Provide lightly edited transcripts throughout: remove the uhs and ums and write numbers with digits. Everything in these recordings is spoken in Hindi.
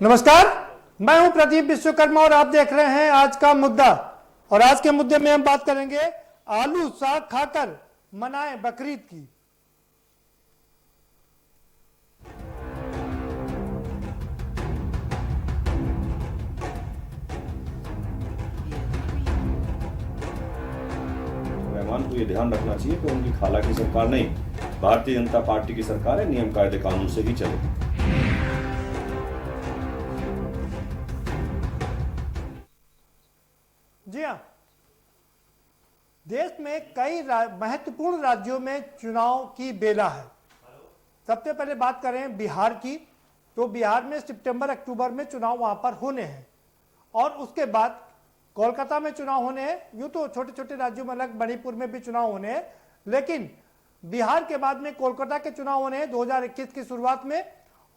नमस्कार, मैं हूं प्रदीप विश्वकर्मा और आप देख रहे हैं आज का मुद्दा। और आज के मुद्दे में हम बात करेंगे आलू साग खाकर मनाएं बकरीद की। रहमान को ये ध्यान रखना चाहिए कि उनकी खाला की सरकार नहीं, भारतीय जनता पार्टी की सरकार है, नियम कायदे कानून से ही चले। जी हाँ, देश में कई महत्वपूर्ण राज्यों में चुनाव की बेला है। सबसे पहले बात करें बिहार की, तो बिहार में सितंबर अक्टूबर में चुनाव वहां पर होने हैं और उसके बाद कोलकाता में चुनाव होने हैं। यूं तो छोटे छोटे राज्यों में अलग, मणिपुर में भी चुनाव होने हैं, लेकिन बिहार के बाद में कोलकाता के चुनाव होने हैं 2021 की शुरुआत में,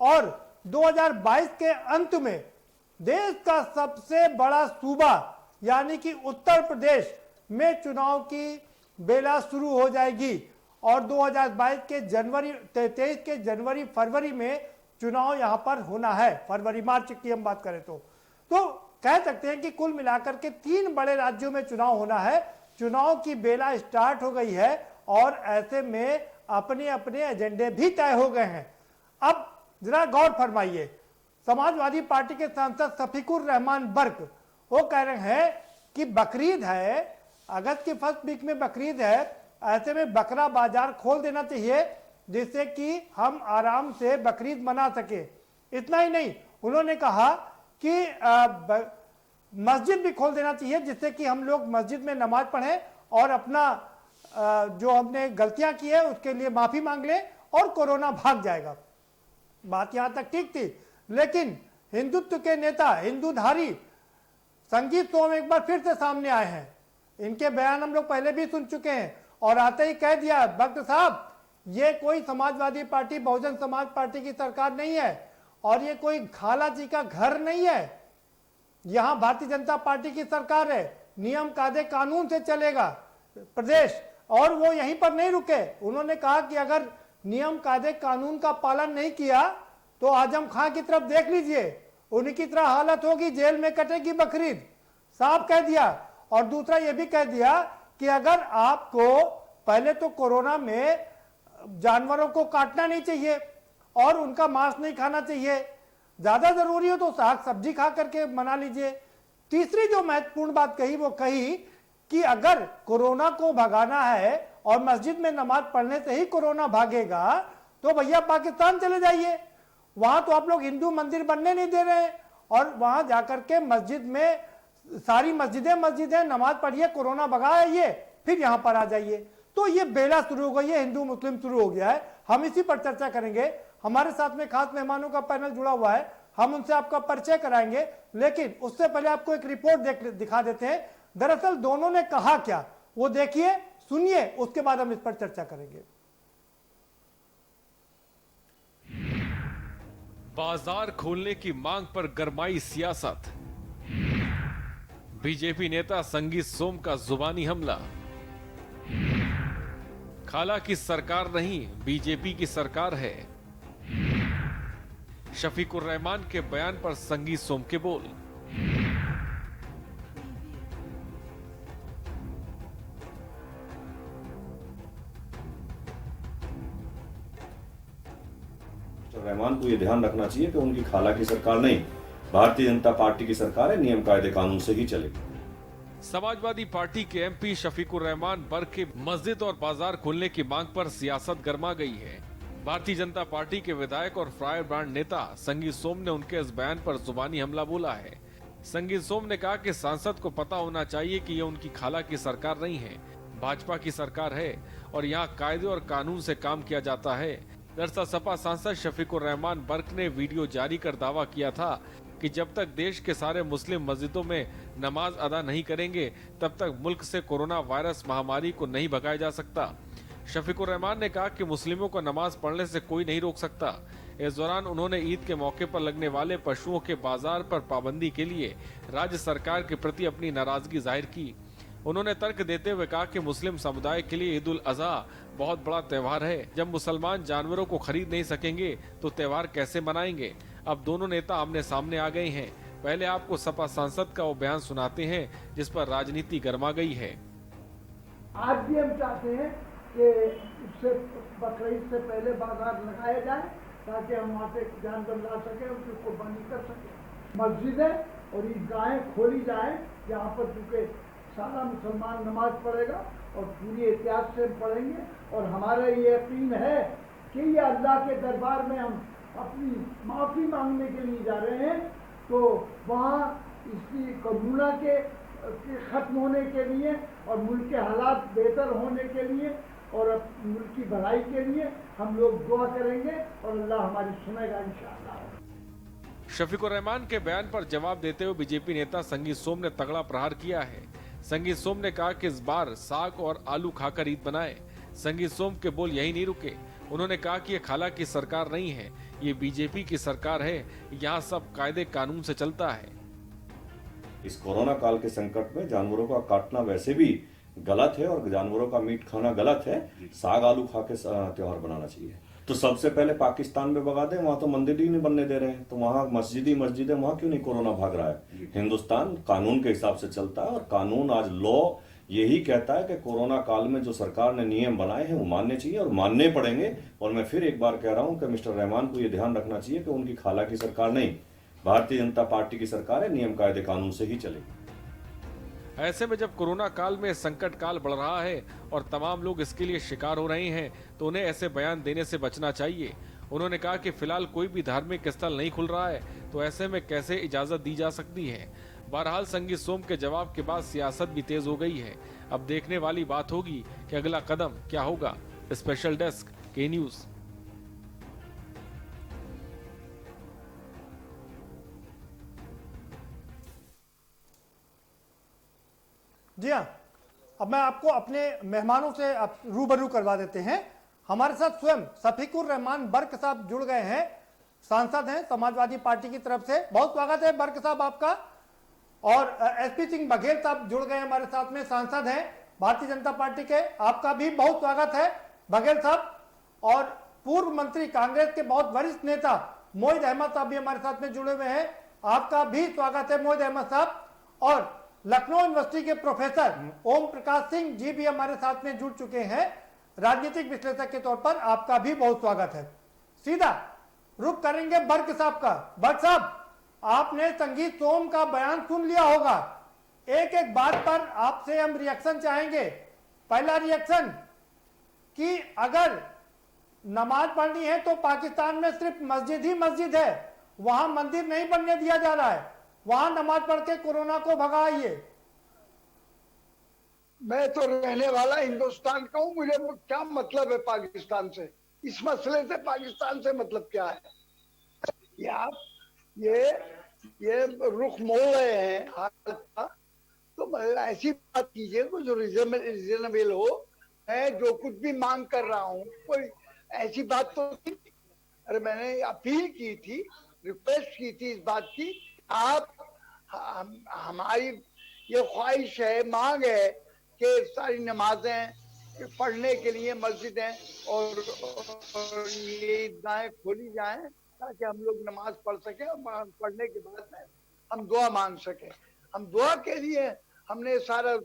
और 2022 के अंत में देश का सबसे बड़ा सूबा यानी कि उत्तर प्रदेश में चुनाव की बेला शुरू हो जाएगी। और 2022 के जनवरी 23 के जनवरी फरवरी में चुनाव यहां पर होना है। फरवरी मार्च की हम बात करें तो कह सकते हैं कि कुल मिलाकर के 3 बड़े राज्यों में चुनाव होना है। चुनाव की बेला स्टार्ट हो गई है और ऐसे में अपने अपने एजेंडे भी तय हो गए हैं। अब जरा गौर फरमाइए, समाजवादी पार्टी के सांसद शफीकुर रहमान बर्क वो कह रहे हैं कि बकरीद है, अगस्त की फर्स्ट वीक में बकरीद है, ऐसे में बकरा बाजार खोल देना चाहिए जिससे कि हम आराम से बकरीद मना सके। इतना ही नहीं, उन्होंने कहा कि मस्जिद भी खोल देना चाहिए जिससे कि हम लोग मस्जिद में नमाज पढ़ें और अपना जो हमने गलतियां की है उसके लिए माफी मांग लें और कोरोना भाग जाएगा। बात यहां तक ठीक थी, लेकिन हिंदुत्व के नेता हिंदूधारी संगीत सोम एक बार फिर से सामने आए हैं। इनके बयान हम लोग पहले भी सुन चुके हैं और आते ही कह दिया भक्त साहब, ये कोई समाजवादी पार्टी, बहुजन समाज पार्टी की सरकार नहीं है और ये कोई खाला जी का घर नहीं है। यहां भारतीय जनता पार्टी की सरकार है, नियम कायदे कानून से चलेगा प्रदेश। और वो यहीं पर नहीं रुके, उन्होंने कहा कि अगर नियम कायदे कानून का पालन नहीं किया तो आजम खां की तरफ देख लीजिए, उनकी तरह हालत होगी, जेल में कटेगी बकरीद। साफ कह दिया। और दूसरा ये भी कह दिया कि अगर आपको पहले तो कोरोना में जानवरों को काटना नहीं चाहिए और उनका मांस नहीं खाना चाहिए, ज्यादा जरूरी हो तो साग सब्जी खा करके मना लीजिए। तीसरी जो महत्वपूर्ण बात कही वो कही कि अगर कोरोना को भगाना है और मस्जिद में नमाज पढ़ने से ही कोरोना भागेगा तो भैया पाकिस्तान चले जाइए, वहां तो आप लोग हिंदू मंदिर बनने नहीं दे रहे हैं और वहां जाकर के मस्जिद में सारी मस्जिदें नमाज पढ़िए, कोरोना भगाइए, फिर यहां पर आ जाइए। तो ये बेला शुरू हो गई है, हिंदू मुस्लिम शुरू हो गया है। हम इसी पर चर्चा करेंगे। हमारे साथ में खास मेहमानों का पैनल जुड़ा हुआ है, हम उनसे आपका परिचय कराएंगे, लेकिन उससे पहले आपको एक रिपोर्ट दिखा देते हैं। दरअसल दोनों ने कहा क्या, वो देखिए, सुनिए, उसके बाद हम इस पर चर्चा करेंगे। बाजार खोलने की मांग पर गरमाई सियासत। बीजेपी नेता संगीत सोम का जुबानी हमला। खाला की सरकार नहीं, बीजेपी की सरकार है। शफीकुर रहमान के बयान पर संगीत सोम के बोल। रहमान को ये ध्यान रखना चाहिए कि उनकी खाला की सरकार नहीं, भारतीय जनता पार्टी की सरकार है, नियम कायदे कानून से ही चले। समाजवादी पार्टी के एमपी शफीकुर रहमान बर्क के मस्जिद और बाजार खोलने की मांग पर सियासत गर्मा गई है। भारतीय जनता पार्टी के विधायक और फायर ब्रांड नेता संगीत सोम ने उनके इस बयान पर जुबानी हमला बोला है। संगीत सोम ने कहा कि सांसद को पता होना चाहिए कि ये उनकी खाला की सरकार नहीं है, भाजपा की सरकार है और यहाँ कायदे और कानून से काम किया जाता है। दरअसल सपा सांसद शफीकुर रहमान बर्क ने वीडियो जारी कर दावा किया था कि जब तक देश के सारे मुस्लिम मस्जिदों में नमाज अदा नहीं करेंगे तब तक मुल्क से कोरोना वायरस महामारी को नहीं भगाया जा सकता। शफीकुर रहमान ने कहा कि मुस्लिमों को नमाज पढ़ने से कोई नहीं रोक सकता। इस दौरान उन्होंने ईद के मौके पर लगने वाले पशुओं के बाजार पर पाबंदी के लिए राज्य सरकार के प्रति अपनी नाराजगी जाहिर की। उन्होंने तर्क देते हुए कहा कि मुस्लिम समुदाय के लिए ईद उल अजहा बहुत बड़ा त्योहार है। जब मुसलमान जानवरों को खरीद नहीं सकेंगे तो त्योहार कैसे मनाएंगे। अब दोनों नेता आमने सामने आ गए हैं। पहले आपको सपा सांसद का वो बयान सुनाते हैं जिस पर राजनीति गर्मा गई है। आज भी हम चाहते हैं कि उससे बकरीद से पहले बाजार लगाया जाए ताकि हम वहाँ से जानवर ला सकें, उसकी कुर्बानी कर सकें। मस्जिदें और ईदगाहें खोली जाए यहाँ पर, चूँकि सारा मुसलमान नमाज पढ़ेगा और पूरी एहतियात से पढ़ेंगे। और हमारा ये यकीन है कि ये अल्लाह के दरबार में हम अपनी माफ़ी मांगने के लिए जा रहे हैं, तो वहाँ इसकी कोरोना के ख़त्म होने के लिए और मुल्क के हालात बेहतर होने के लिए और मुल्क की भलाई के लिए हम लोग दुआ करेंगे और अल्लाह हमारी सुनेगा इंशाअल्लाह। शफीकुर रहमान के बयान पर जवाब देते हुए बीजेपी नेता संगीत सोम ने तगड़ा प्रहार किया है। संगीत सोम ने कहा कि इस बार साग और आलू खाकर ईद बनाए। संगीत सोम के बोल यही नहीं रुके। उन्होंने कहा कि ये खाला की सरकार नहीं है, ये बीजेपी की सरकार है। यहाँ सब कायदे कानून से चलता है। इस कोरोना काल के संकट में जानवरों का काटना वैसे भी गलत है और जानवरों का मीट खाना गलत है। साग आलू खा के त्योहार बनाना चाहिए। तो सबसे पहले पाकिस्तान में भगा दें, वहां तो मंदिर ही नहीं बनने दे रहे हैं, तो वहां मस्जिद है, वहां क्यों नहीं कोरोना भाग रहा है। हिंदुस्तान कानून के हिसाब से चलता है और कानून आज लॉ यही कहता है कि कोरोना काल में जो सरकार ने नियम बनाए हैं वो मानने चाहिए और मानने पड़ेंगे। और मैं फिर एक बार कह रहा हूं कि मिस्टर रहमान को यह ध्यान रखना चाहिए कि उनकी खाला की सरकार नहीं, भारतीय जनता पार्टी की सरकार है, नियम कायदे कानून से ही चलेगी। ऐसे में जब कोरोना काल में संकट काल बढ़ रहा है और तमाम लोग इसके लिए शिकार हो रहे हैं, तो उन्हें ऐसे बयान देने से बचना चाहिए। उन्होंने कहा कि फिलहाल कोई भी धार्मिक स्थल नहीं खुल रहा है, तो ऐसे में कैसे इजाजत दी जा सकती है। बहरहाल संगीत सोम के जवाब के बाद सियासत भी तेज हो गई है। अब देखने वाली बात होगी कि अगला कदम क्या होगा। स्पेशल डेस्क के न्यूज। जी हाँ, अब मैं आपको अपने मेहमानों से रूबरू करवा देते हैं। हमारे साथ स्वयं शफीकुर रहमान बर्क साहब जुड़ गए हैं, सांसद हैं समाजवादी पार्टी की तरफ से। बहुत स्वागत है बर्क साहब आपका। और एसपी सिंह बघेल साहब जुड़ गए हमारे साथ में, सांसद हैं भारतीय जनता पार्टी के। आपका भी बहुत स्वागत है बघेल साहब। और पूर्व मंत्री कांग्रेस के बहुत वरिष्ठ नेता मोहित अहमद साहब भी हमारे साथ में जुड़े हुए हैं। आपका भी स्वागत है मोहित अहमद साहब। और लखनऊ यूनिवर्सिटी के प्रोफेसर ओम प्रकाश सिंह जी भी हमारे साथ में जुड़ चुके हैं राजनीतिक विश्लेषक के तौर पर। आपका भी बहुत स्वागत है। सीधा रुख करेंगे बर्क साहब का। बर्क साहब, आपने संगीत सोम का बयान सुन लिया होगा। एक एक बात पर आपसे हम रिएक्शन चाहेंगे। पहला रिएक्शन कि अगर नमाज पढ़नी है तो पाकिस्तान में सिर्फ मस्जिद ही मस्जिद है, वहां मंदिर नहीं बनने दिया जा रहा है, वहां नमाज पढ़ के कोरोना को भगाइए। मैं तो रहने वाला हिंदुस्तान का हूँ, मुझे क्या मतलब है पाकिस्तान से? इस मसले से पाकिस्तान से मतलब क्या है? ये आप ये रुख मोड़ रहे हैं हालत का, तो ऐसी बात कीजिए जो रीजनेबल हो। मैं जो कुछ भी मांग कर रहा हूँ कोई ऐसी बात तो नहीं। अरे मैंने अपील की थी, रिक्वेस्ट की थी इस बात की, आप हमारी ये ख्वाहिश है, मांग है कि सारी नमाजें पढ़ने के लिए मस्जिदें और ये ईदगाहें खोली जाएं ताकि हम लोग नमाज पढ़ सकें और पढ़ने के बाद में हम दुआ मांग सकें। हम दुआ के लिए हमने सारा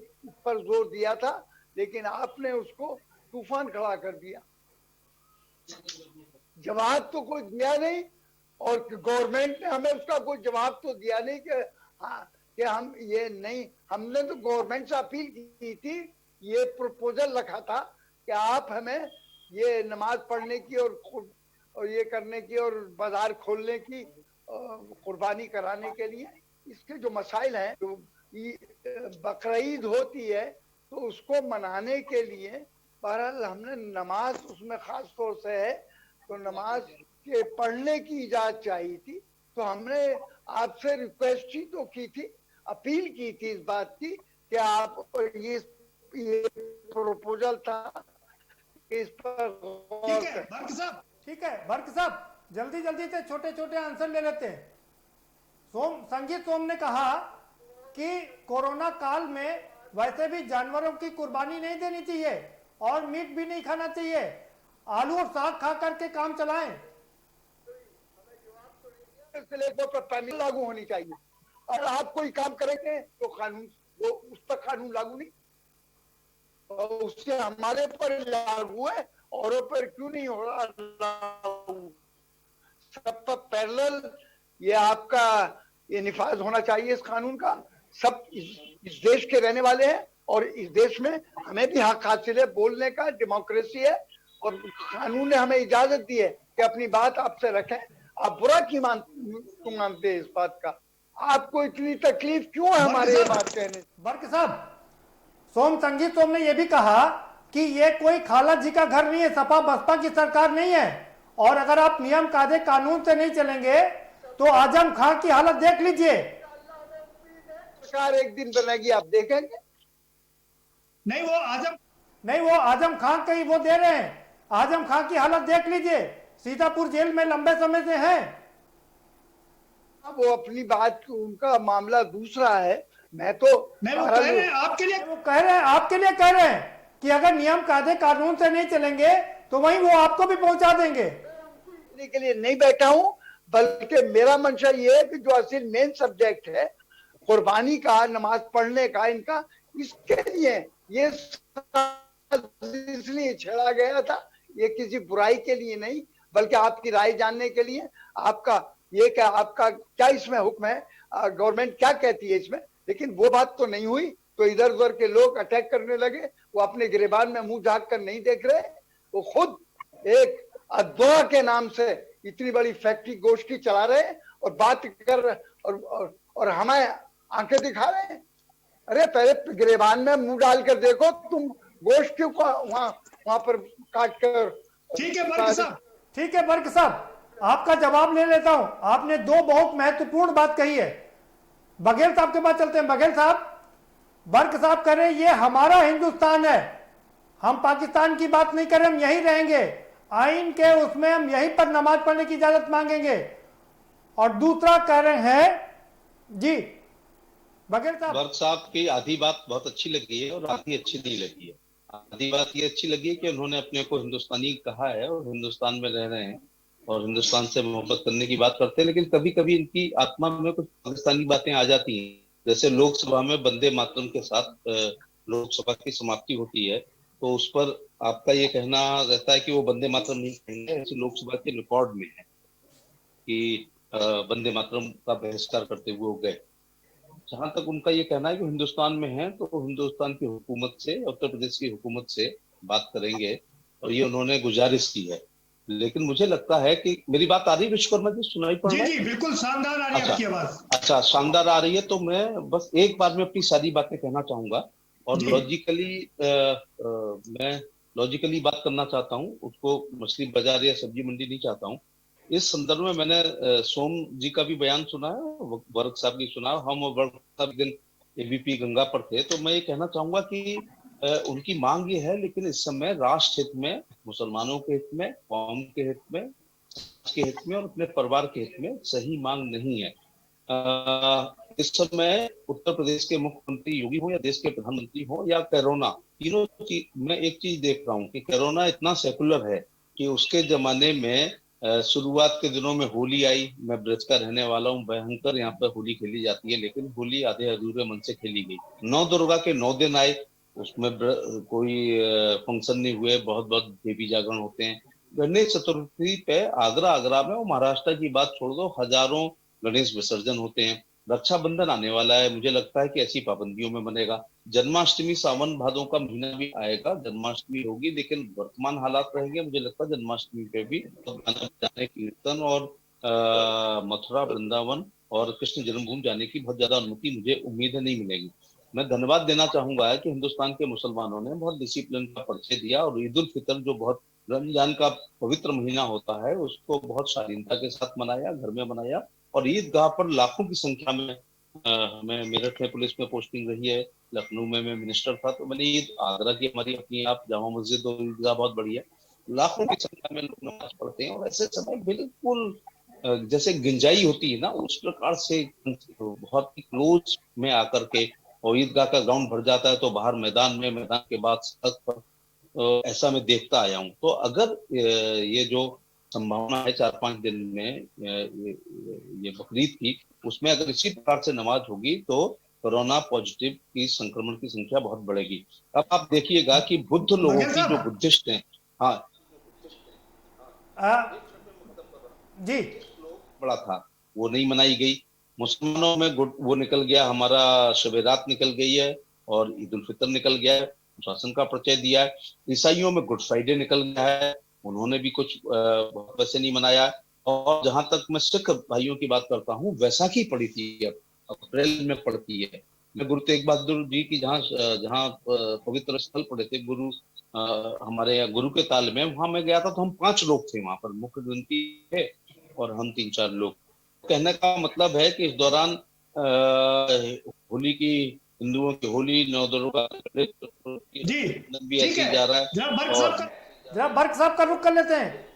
पर जोर दिया था, लेकिन आपने उसको तूफान खड़ा कर दिया। जवाब तो कोई दिया नहीं और गवर्नमेंट ने हमें उसका कोई जवाब तो दिया नहीं कि हाँ कि हम ये नहीं। हमने तो गवर्नमेंट से अपील की थी, ये प्रपोजल रखा था कि आप हमें ये नमाज पढ़ने की और ये करने की और बाजार खोलने की कुर्बानी कराने के लिए इसके जो मसाइल हैं, जो बकरीद होती है तो उसको मनाने के लिए बहरहाल हमने नमाज उसमें खास तौर से है तो नमाज के पढ़ने की इजाजत चाहिए थी। तो हमने आपसे रिक्वेस्ट ही तो की थी, अपील की थी इस बात की कि आप ये प्रपोजल था इस पर। ठीक है बर्क साहब, ठीक है बर्क साहब, जल्दी जल्दी से छोटे छोटे आंसर ले लेते हैं। संगीत सोम ने कहा कि कोरोना काल में वैसे भी जानवरों की कुर्बानी नहीं देनी चाहिए और मीट भी नहीं खाना चाहिए, आलू और साग खा करके काम चलाएं। से लेकर प्राइमरी लागू होनी चाहिए। और आप कोई काम करेंगे तो कानून वो उस पर कानून लागू नहीं, और उससे हमारे पर लागू है, औरों पर क्यों नहीं हो रहा लागू? सब पर पैरेलल ये आपका ये निफाज होना चाहिए इस कानून का। सब इस देश के रहने वाले हैं और इस देश में हमें भी हक हासिल है बोलने का, डेमोक्रेसी है और कानून ने हमें इजाजत दी है कि अपनी बात आपसे रखें। आप बुरा क्यों मानते हैं इस बात का? आपको इतनी तकलीफ क्यों है हमारे ये बात कहने? बर्क साहब, सोम संगीत सोम ने यह भी कहा कि ये कोई खाला जी का घर नहीं है, सपा बसपा की सरकार नहीं है, और अगर आप नियम कायदे कानून से नहीं चलेंगे तो आजम खान की हालत देख लीजिए। सरकार एक दिन बनेगी, आप देखेंगे। नहीं वो आजम खान कहीं वो दे रहे हैं, आजम खान की हालत देख लीजिए, सीतापुर जेल में लंबे समय से हैं। वो अपनी बात, उनका मामला दूसरा है। मैं तो नहीं, वो कह रहे हैं आपके लिए, वो कह रहे हैं आपके लिए कह रहे हैं कि अगर नियम कायदे कानून से नहीं चलेंगे तो वहीं वो आपको भी पहुंचा देंगे। के लिए नहीं बैठा हूं, बल्कि मेरा मंशा ये है कि जो असल मेन सब्जेक्ट है कुर्बानी का, नमाज पढ़ने का, इनका इसके लिए ये इसलिए छेड़ा गया था, ये किसी बुराई के लिए नहीं बल्कि आपकी राय जानने के लिए। आपका ये क्या, आपका क्या इसमें हुक्म है, गवर्नमेंट क्या कहती है इसमें? लेकिन वो बात तो नहीं हुई, तो इधर उधर के लोग अटैक करने लगे। वो अपने गिरेबान में मुंह झाँक कर नहीं देख रहे, वो खुद एक अद्वा के नाम से इतनी बड़ी फैक्ट्री गोश्त की चला रहे और बात कर और हमें आंखें दिखा रहे हैं। अरे पहले गिरेबान में मुंह डाल कर देखो, तुम गोश्त क्यों वहां पर काट कर। ठीक है बर्क साहब, आपका जवाब ले लेता हूं। आपने दो बहुत महत्वपूर्ण बात कही है। बघेल साहब के पास चलते हैं। बघेल साहब, बर्क साहब कह रहे हैं ये हमारा हिंदुस्तान है, हम पाकिस्तान की बात नहीं करें, हम यहीं रहेंगे, आइन के उसमें हम यहीं पर नमाज पढ़ने की इजाजत मांगेंगे। और दूसरा कह रहे हैं जी बघेल साहब, वर्क साहब की आधी बात बहुत अच्छी लगी है और आधी अच्छी नहीं लगी है। आधी बात ये अच्छी लगी है कि उन्होंने अपने को हिंदुस्तानी कहा है और हिंदुस्तान में रह रहे हैं और हिंदुस्तान से मोहब्बत करने की बात करते हैं, लेकिन कभी कभी इनकी आत्मा में कुछ पाकिस्तानी बातें आ जाती हैं। जैसे लोकसभा में वंदे मातरम के साथ लोकसभा की समाप्ति होती है, तो उस पर आपका ये कहना रहता है कि वो वंदे मातरम नहीं कहेंगे, ऐसे लोकसभा के रिकॉर्ड में है कि वंदे मातरम का बहिष्कार करते हुए वो गए। जहां तक उनका ये कहना है कि हिंदुस्तान में है तो हिंदुस्तान की हुकूमत से, उत्तर प्रदेश की हुकूमत से बात करेंगे, और ये उन्होंने गुजारिश की है। लेकिन मुझे लगता है कि मेरी बात आ रही है विश्वकर्मा जी, सुनाई पड़ रहा है? जी बिल्कुल शानदार आ रही है आपकी आवाज। अच्छा, शानदार आ रही है। तो मैं बस एक बार में अपनी सारी बातें कहना चाहूंगा और मैं लॉजिकली बात करना चाहता हूँ, उसको मछली बाजार या सब्जी मंडी नहीं चाहता हूँ। इस संदर्भ में मैंने सोम जी का भी बयान सुना है, वर्क साहब भी सुना, हम और वर्क साहब दिन एबीपी गंगा पर थे। तो मैं ये कहना चाहूंगा कि उनकी मांग ये है, लेकिन इस समय राष्ट्र हित में, मुसलमानों के हित में, कौम के हित में, के हित में और अपने परिवार के हित में सही मांग नहीं है। इस समय उत्तर प्रदेश के मुख्यमंत्री योगी हो या देश के प्रधानमंत्री हो या कोरोना, तीनों चीज, मैं एक चीज देख रहा हूँ कि कोरोना इतना सेकुलर है कि उसके जमाने में शुरुआत के दिनों में होली आई। मैं ब्रज का रहने वाला हूँ, भयंकर यहाँ पर होली खेली जाती है, लेकिन होली आधे अधूरे मन से खेली गई। 9 दुर्गा के 9 दिन आए, उसमें कोई फंक्शन नहीं हुए, बहुत बहुत देवी जागरण होते हैं। गणेश चतुर्थी पे आगरा में, वो महाराष्ट्र की बात छोड़ दो, हजारों गणेश विसर्जन होते हैं। रक्षाबंधन आने वाला है, मुझे लगता है कि ऐसी पाबंदियों में बनेगा। जन्माष्टमी सावन भादों का महीना भी आएगा, जन्माष्टमी होगी, लेकिन वर्तमान हालात रहेंगे। मुझे लगता है जन्माष्टमी पे भी गाना बजाने, कीर्तन और मथुरा, वृंदावन और कृष्ण जन्मभूमि जाने की बहुत ज्यादा अनुमति मुझे उम्मीद है नहीं मिलेगी। मैं धन्यवाद देना चाहूंगा कि हिंदुस्तान के मुसलमानों ने बहुत डिसिप्लिन का परिचय दिया और ईद उल फितर, जो बहुत रमजान का पवित्र महीना होता है, उसको बहुत शालीनता के साथ मनाया, घर में मनाया। और ईदगाह पर लाखों की संख्या में, मैं मेरठ में पुलिस में पोस्टिंग रही है, लखनऊ में मैं मिनिस्टर था, तो मैंने ईद, आगरा की हमारी अपनी आप जामा मस्जिद और ईदगाह बहुत बड़ी है, लाखों की संख्या में लोग नमाज पढ़ते हैं। और ऐसे समय बिल्कुल जैसे गुंजाई होती है ना, उस प्रकार से बहुत ही क्लोज में आकर के, और ईदगाह का ग्राउंड भर जाता है तो बाहर मैदान में, मैदान के बाद सड़क पर, ऐसा मैं देखता आया हूँ। तो अगर ये जो संभावना है 4-5 दिन में ये बकरीद की, उसमें अगर इसी प्रकार से नमाज होगी तो कोरोना पॉजिटिव की संक्रमण की संख्या बहुत बढ़ेगी। अब आप देखिएगा कि बुद्ध लोगों की जो बुद्धिस्ट हैं, हाँ जी बड़ा था, वो नहीं मनाई गई। मुसलमानों में वो निकल गया, हमारा शब रात निकल गई है और ईद उल फितर निकल गया है, शासन का परिचय दिया है। ईसाइयों में गुड फ्राइडे निकल गया है, उन्होंने भी कुछ बहुत वैसे नहीं मनाया। और जहां तक मैं सिख भाइयों की बात करता हूँ, वैसाखी पड़ी थी, अब अप्रैल में पड़ती है। मैं गुरु तेग बहादुर जी की जहाँ पवित्र स्थल पड़े थे गुरु हमारे यहाँ गुरु के ताल में, वहां मैं गया था तो हम 5 लोग थे वहां पर, मुख्य गिनती है और हम 3-4 लोग। कहने का मतलब है कि इस दौरान होली की, हिंदुओं की होली, नवदुर्गा का जी भी ऐसे ही जा रहा है। जरा बर्क साहब का रुख कर लेते हैं।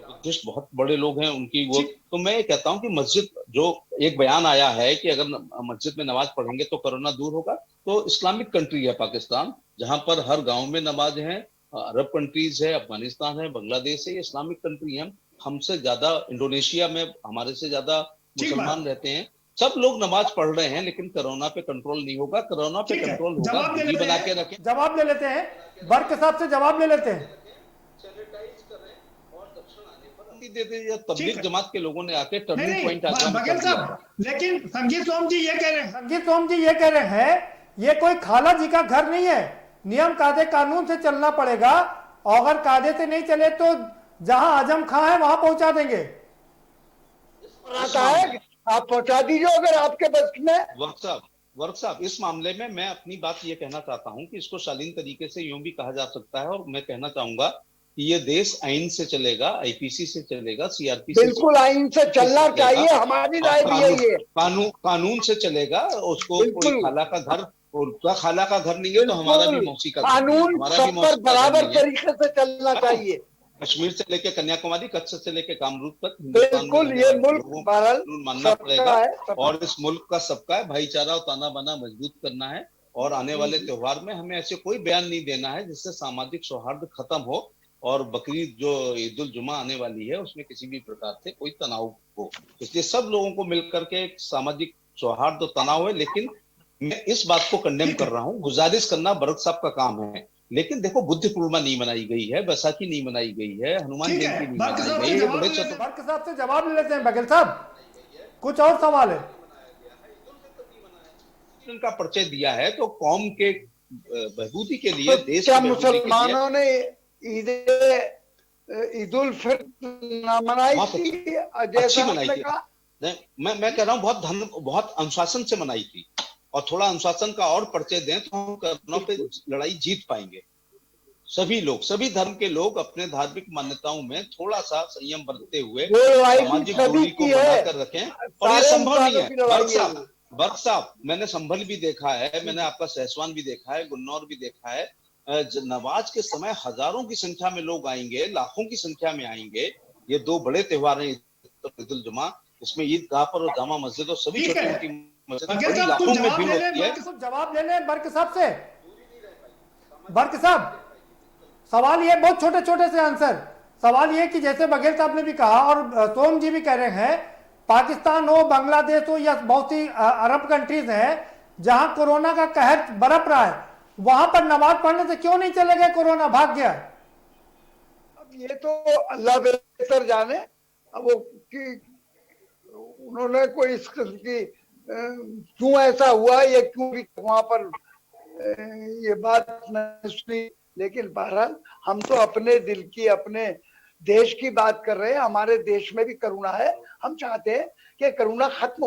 बुद्धिस्ट बहुत बड़े लोग हैं उनकी वो, तो मैं ये कहता हूँ कि मस्जिद, जो एक बयान आया है कि अगर मस्जिद में नमाज पढ़ेंगे तो कोरोना दूर होगा, तो इस्लामिक कंट्री है पाकिस्तान, जहां पर हर गांव में नमाज है। अरब कंट्रीज है, अफगानिस्तान है, बांग्लादेश है, ये इस्लामिक कंट्री है। हमसे ज्यादा इंडोनेशिया में हमारे से ज्यादा मुसलमान रहते हैं। सब लोग नमाज पढ़ रहे हैं, लेकिन कोरोना पे कंट्रोल नहीं होगा। कोरोना पे कंट्रोल होगा, दूरी बना के रखें। जवाब ले लेते हैं, बर्क साहब से जवाब ले लेते हैं। तबलीग जमात के लोगों ने आके टर्निंग पॉइंट बघेल साहब, लेकिन संगीत सोम जी ये कह रहे हैं ये कोई खाला जी का घर नहीं है, नियम कायदे कानून से चलना पड़ेगा, और अगर कायदे से नहीं चले तो जहां आजम खां है वहां पहुंचा देंगे। आप पहुंचा दीजिए अगर आपके बस में। वर्क साहब, इस मामले में मैं अपनी बात ये कहना चाहता हूं कि इसको शालीन तरीके से यूं भी कहा जा सकता है, और मैं कहना चाहूंगा कि ये देश आइन से चलेगा, आईपीसी से चलेगा, सीआरपी से, बिल्कुल आइन से चलना चाहिए, हमारी राय भी यही है। कानून से चलेगा। उसको कोई खाला का घर, उनका खाला का घर नहीं है तो हमारा भी मौसी का कानून सब पर बराबर तरीके से चलना चाहिए। कश्मीर से लेके कन्याकुमारी, कच्छ से लेके कामरूप तक, बिल्कुल ये मुल्क कानून मानना पड़ेगा, और इस मुल्क का सबका है। भाईचारा और ताना बाना मजबूत करना है, और आने वाले त्योहार में हमें ऐसे कोई बयान नहीं देना है जिससे सामाजिक सौहार्द खत्म हो, और बकरीद जो ईद उल जुमा आने वाली है उसमें किसी भी प्रकार से कोई तनाव हो। इसलिए सब लोगों को मिलकर के एक सामाजिक सौहार्द और तनाव है। लेकिन मैं इस बात को कंडेम कर रहा हूँ, गुजारिश करना बरक साहब का काम है। लेकिन देखो, बुद्ध पूर्णिमा नहीं मनाई गई है, बैसाखी नहीं मनाई गई है, हनुमान जयंती नहीं मनाई गई है। बर्क साहब से जवाब ले लेते हैं। बघेल साहब, कुछ और सवाल है? का परिचय दिया है तो कौम के बहबूदी के लिए, देश क्या मुसलमानों ने ईद उल फितर मनाई थी? अच्छी मनाई थी। मैं कह रहा हूँ बहुत अनुशासन से मनाई थी, और थोड़ा अनुशासन का और परिचय दें तो हम कोरोना पे लड़ाई जीत पाएंगे। सभी लोग, सभी धर्म के लोग अपने धार्मिक मान्यताओं में थोड़ा सा संयम बरतते हुए सामाजिक दूरी को बनाकर रखें, और ये संभव नहीं है। बर्क साहब, मैंने संभल भी देखा है, मैंने आपका सहसवान भी देखा है, गुन्नौर भी देखा है। नमाज के समय हजारों की संख्या में लोग आएंगे, लाखों की संख्या में आएंगे। ये 2 बड़े त्योहार हैं, ईद उल जुमा, इसमें ईदगाह पर और जामा मस्जिद और सभी छोटी मोटी मस्जिद लाखों में भीड़ होती है। जवाब ले लें बर्क साहब से। बर्क साहब, सवाल ये बहुत छोटे छोटे से आंसर। सवाल ये कि जैसे बघेल साहब ने भी कहा और सोम जी भी कह रहे हैं, पाकिस्तान हो, बांग्लादेश हो, या बहुत सी अरब कंट्रीज हैं जहां कोरोना का कहर बरप रहा है, वहां पर नमाज पढ़ने से क्यों नहीं चले गए? कोरोना भाग गया। अब ये तो अल्लाह बेहतर जाने, अब वो कि उन्होंने कोई इस किस्म की क्यों ऐसा हुआ, ये क्यों भी वहां पर ये बात नहीं सुनी। लेकिन बहरहाल हम तो अपने दिल की, अपने देश की बात कर रहे हैं। हमारे देश में भी करुणा है, हम चाहते हैं कि करुणा खत्म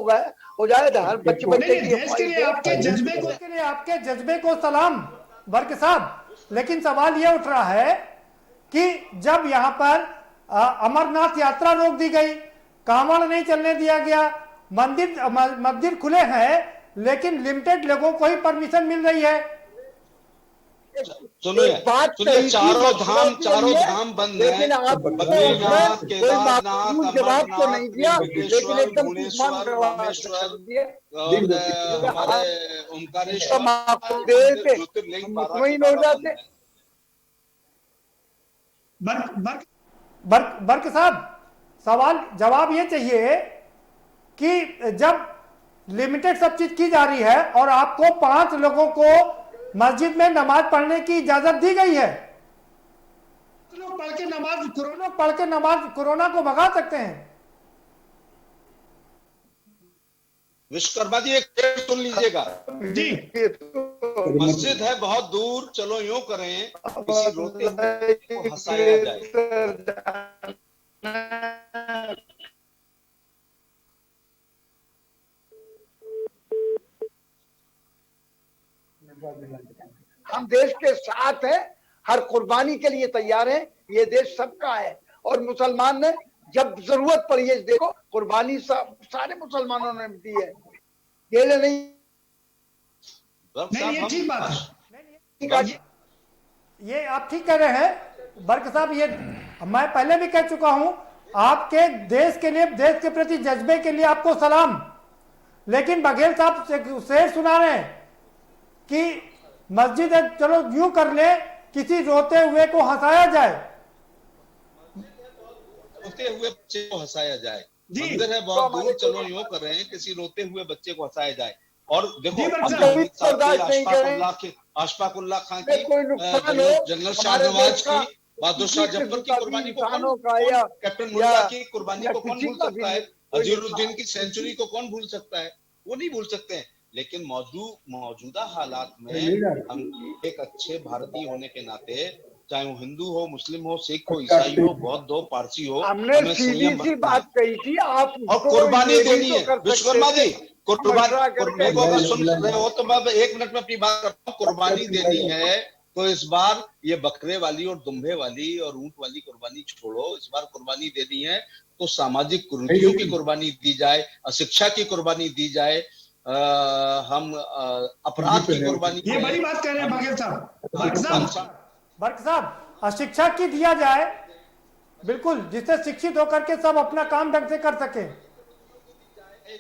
हो जाए। हर बच्चे आपके जज्बे को सलाम बर्क साहब। लेकिन सवाल ये उठ रहा है कि जब यहाँ पर अमरनाथ यात्रा रोक दी गई, कांवड़ नहीं चलने दिया गया, मंदिर खुले हैं, लेकिन लिमिटेड लोगों को ही परमिशन मिल रही है। सुनिए, चारों धाम बंद है, लेकिन आप बद्रीनाथ, केदारनाथ, जवाब तो नहीं दिया, लेकिन एकदम हमारे ओमकारेश्वर मुतमईन हो जाते। बर्क साहब, सवाल जवाब ये चाहिए कि जब लिमिटेड सब चीज की जा रही है और आपको 5 लोगों को मस्जिद में नमाज पढ़ने की इजाजत दी गई है, लोग पढ़ के नमाज कोरोना को भगा सकते हैं। विश्वकर्मा जी, एक शेर सुन लीजिएगा जी। मस्जिद है बहुत दूर, चलो यूं करें किसी रोते हुए को हंसाया जाए। हम देश के साथ हैं, हर कुर्बानी के लिए तैयार हैं। ये देश सबका है और मुसलमान ने जब जरूरत पड़ी है, देखो कुर्बानी सारे मुसलमानों ने दी है, ये नहीं। ये ठीक बात है। ये आप ठीक कह रहे हैं बर्क साहब, ये मैं पहले भी कह चुका हूं, आपके देश के लिए, देश के प्रति जज्बे के लिए आपको सलाम। लेकिन बघेल साहब शेर सुना रहे हैं कि मस्जिद है, चलो यूं कर ले किसी रोते हुए को हंसाया जाए। रोते हुए बच्चे को हंसाया जाए। मंदिर है बहुत दूर, चलो यूं कर रहे हैं किसी रोते हुए बच्चे को हंसाया जाए। और देखो अशफाकुल्लाह खान की, जनरल शाहनवाज की, बहादुर शाह जफर की कुर्बानी को कैप्टन मुल्ला की कुर्बानी को कौन भूल सकता है? अजीरुद्दीन की सेंचुरी को कौन भूल सकता है? वो नहीं भूल सकते हैं। लेकिन मौजूदा हालात में हम एक अच्छे भारतीय होने के नाते, चाहे वो हिंदू हो, मुस्लिम हो, सिख हो, ईसाई हो, बौद्ध हो, पारसी हो, हमने सीधी सी बात कही थी। आप और कुर्बानी देनी है। विश्वकर्मा जी, कुर्बानी को अगर सुन रहे हो तो मैं 1 मिनट में अपनी बात करता हूँ। कुर्बानी देनी है तो इस बार ये बकरे वाली और दुम्बे वाली और ऊंट वाली कुर्बानी छोड़ो। इस बार कुर्बानी देनी है तो सामाजिक कुरीतियों की कुर्बानी दी जाए, अशिक्षा की कुर्बानी दी जाए, हम अपराध की कुर्बानी। ये बड़ी बात कह रहे हैं बघेल साहब। बर्क साहब, अशिक्षा की दिया जाए, बिल्कुल, जिससे शिक्षित होकर के सब अपना काम ढंग से कर सके।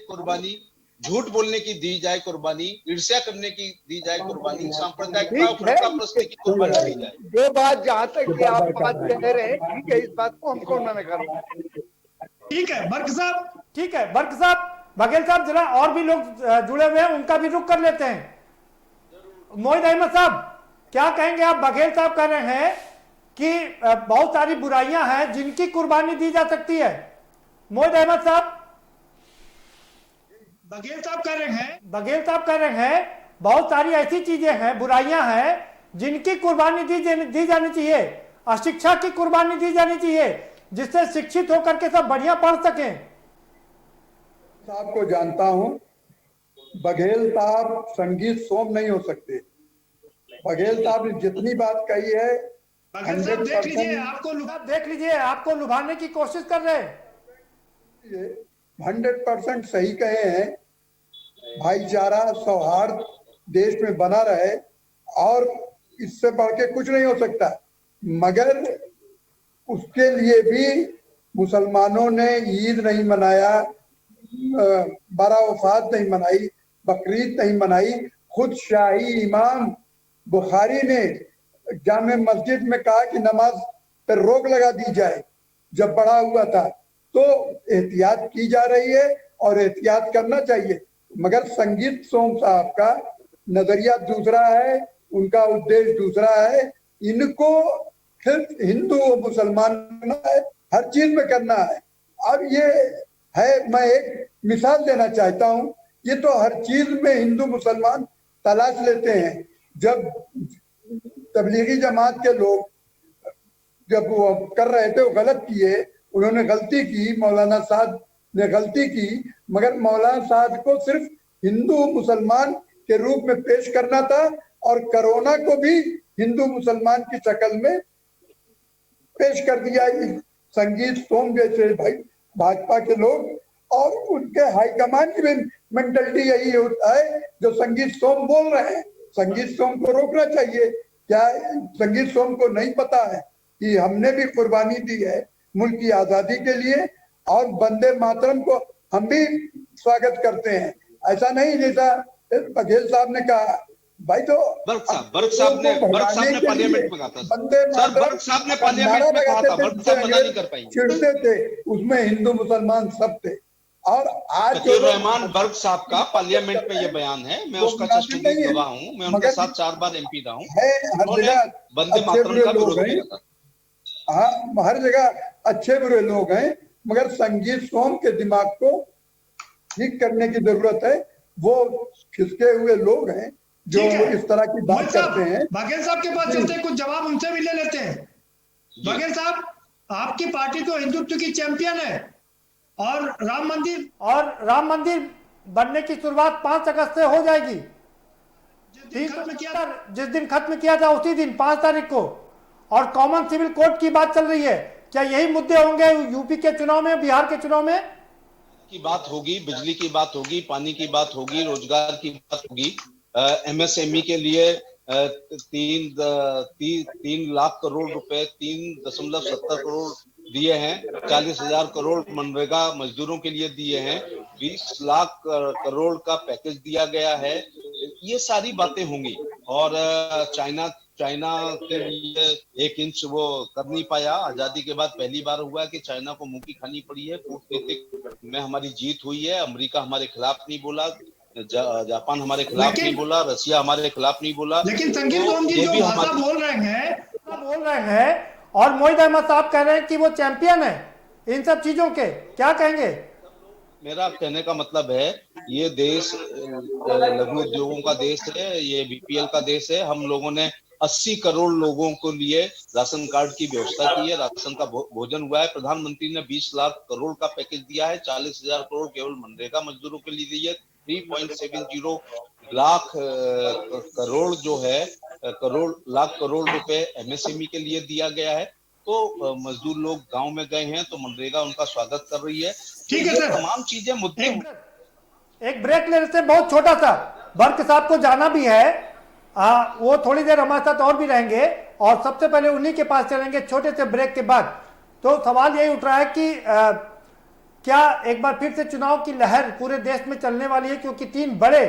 कुर्बानी झूठ बोलने की दी जाए, कुर्बानी ईर्ष्या करने की दी जाए, कुर्बानी सांप्रदायिक की कुर्बानी दी जाए। ये बात जहाँ तक कि आप बात कह रहे हैं, ठीक है, इस बात को हमको उन्होंने करना। ठीक है बर्क साहब, ठीक है बर्क साहब। बघेल साहब, जरा और भी लोग जुड़े हुए हैं, उनका भी रुख कर लेते हैं। मोहित अहमद साहब, क्या कहेंगे आप? बघेल साहब कह रहे हैं कि बहुत सारी बुराइयां हैं जिनकी कुर्बानी दी जा सकती है। मोहित अहमद साहब, बघेल साहब कह रहे हैं बहुत सारी ऐसी चीजें हैं, बुराइयां हैं जिनकी कुर्बानी दी जानी चाहिए, अशिक्षा की कुर्बानी दी जानी चाहिए, जिससे शिक्षित होकर के सब बढ़िया पढ़ सकें। साहब को जानता हूं, बघेल साहब संगीत सोम नहीं हो सकते। बघेल साहब ने जितनी बात कही है, बघेल साहब देख लीजिए, आपको लुभाने की कोशिश कर रहे हैं। 100% सही कहे हैं। भाईचारा, सौहार्द देश में बना रहे और इससे बढ़ के कुछ नहीं हो सकता। मगर उसके लिए भी मुसलमानों ने ईद नहीं मनाया, बारावफात नहीं मनाई, बकरीद नहीं मनाई। खुद शाही इमाम बुखारी ने जामे मस्जिद में कहा कि नमाज पर रोक लगा दी जाए जब बड़ा हुआ था। तो एहतियात की जा रही है और एहतियात करना चाहिए। मगर संगीत सोम साहब का नजरिया दूसरा है, उनका उद्देश्य दूसरा है। इनको सिर्फ हिंदू और मुसलमान करना है, हर चीज में करना है। अब ये है, मैं एक मिसाल देना चाहता हूँ। ये तो हर चीज में हिंदू मुसलमान तलाश लेते हैं। जब तबलीगी जमात के लोग जब वो कर रहे थे, वो गलत किए, उन्होंने गलती की, मौलाना साहब ने गलती की, मगर मौलाना साहब को सिर्फ हिंदू मुसलमान के रूप में पेश करना था और कोरोना को भी हिंदू मुसलमान की शक्ल में पेश कर दिया। संगीत सोम जैसे भाई भाजपा के लोग और उनके हाईकमान की भी मेंटलिटी यही होता है जो संगीत सोम बोल रहे हैं। संगीत सोम को रोकना चाहिए। क्या संगीत सोम को नहीं पता है कि हमने भी कुर्बानी दी है मुल्क की आजादी के लिए, और वंदे मातरम को हम भी स्वागत करते हैं। ऐसा नहीं जैसा बघेल साहब ने कहा, भाई तो बर्क साहब ने पार्लियामेंट में कहा था बंदे सर, बर्क साहब ने पार्लियामेंट में कहा था, बर्क साहब मना नहीं कर पाएंगे। चिढ़ते थे, उसमें हिंदू मुसलमान सब थे। और आज शकील रहमान बर्क साहब का पार्लियामेंट में ये बयान है, मैं उसका चश्मदीद गवाह हूँ, मैं उनके साथ 4 बार MP रहा हूँ। हर जगह वंदे मातरम का विरोध किया था। हाँ, हर जगह अच्छे बुरे लोग हैं, मगर संगीत सोम के दिमाग को ठीक करने की जरूरत है। वो खिसके हुए लोग हैं जो इस तरह की बात करते हैं। बघेल साहब के पास चलते हैं, कुछ जवाब उनसे भी ले लेते हैं। बघेल साहब, आपकी पार्टी तो हिंदुत्व की चैंपियन है और राम मंदिर बनने की शुरुआत 5 अगस्त से हो जाएगी। जिस दिन खत्म किया था उसी दिन 5 तारीख को, और कॉमन सिविल कोड की बात चल रही है। क्या यही मुद्दे होंगे यूपी के चुनाव में, बिहार के चुनाव में? की बात होगी, बिजली की बात होगी, पानी की बात होगी, रोजगार की बात होगी। MSME के लिए 3 लाख करोड़ रुपए, 3.70 करोड़ दिए हैं। 40,000 करोड़ मनरेगा मजदूरों के लिए दिए हैं। 20 लाख करोड़ का पैकेज दिया गया है। ये सारी बातें होंगी। और चाइना के लिए 1 इंच वो कर नहीं पाया। आजादी के बाद पहली बार हुआ है कि चाइना को मुंह की खानी पड़ी है। कूटनीतिक में हमारी जीत हुई है। अमेरिका हमारे खिलाफ नहीं बोला, जापान हमारे खिलाफ नहीं बोला, रसिया हमारे खिलाफ नहीं बोला। लेकिन संगीत सोम जी जो भाषा बोल रहे हैं और मोहित अहमद साहब कह रहे हैं कि वो चैंपियन है इन सब चीजों के, क्या कहेंगे? मेरा कहने का मतलब है, ये देश लघु उद्योगों का देश है, ये BPL का देश है। हम लोगों ने 80 करोड़ लोगों को लिए राशन कार्ड की व्यवस्था की है, राशन का भोजन हुआ है। प्रधानमंत्री ने 20 लाख करोड़ का पैकेज दिया है। 40,000 करोड़ केवल मनरेगा मजदूरों के लिए दी है। 3.70 लाख करोड़ जो है, लाख करोड़ रुपए MSME के लिए दिया गया है। तो मजदूर लोग गांव में गए हैं तो मनरेगा उनका स्वागत कर रही है। ठीक है सर, तमाम चीजें मुद्दे। एक ब्रेक ले लेते हैं, बहुत छोटा सा। बर्क साहब को जाना भी है, वो थोड़ी देर हमारे साथ और भी रहेंगे और सबसे पहले उन्हीं के पास चलेंगे छोटे से ब्रेक के बाद। तो सवाल यही उठ रहा है कि क्या एक बार फिर से चुनाव की लहर पूरे देश में चलने वाली है, क्योंकि 3 बड़े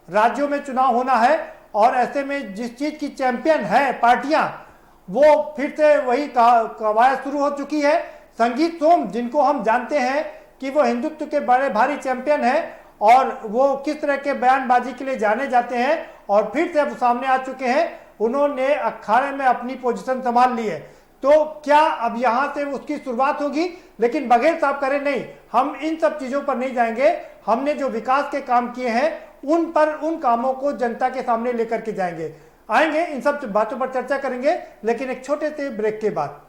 राज्यों में चुनाव होना है और ऐसे में जिस चीज की चैंपियन है पार्टियां, वो फिर से वही कवायद शुरू हो चुकी है। संगीत सोम, जिनको हम जानते हैं कि वो हिंदुत्व के बड़े भारी चैंपियन है और वो किस तरह के बयानबाजी के लिए जाने जाते हैं, और फिर से अब सामने आ चुके हैं। उन्होंने अखाड़े में अपनी पोजीशन संभाल ली है। तो क्या अब यहां से उसकी शुरुआत होगी? लेकिन बघेल साहब कह रहे नहीं, हम इन सब चीजों पर नहीं जाएंगे। हमने जो विकास के काम किए हैं उन कामों को जनता के सामने लेकर के जाएंगे। आएंगे, इन सब बातों पर चर्चा करेंगे, लेकिन एक छोटे से ब्रेक के बाद।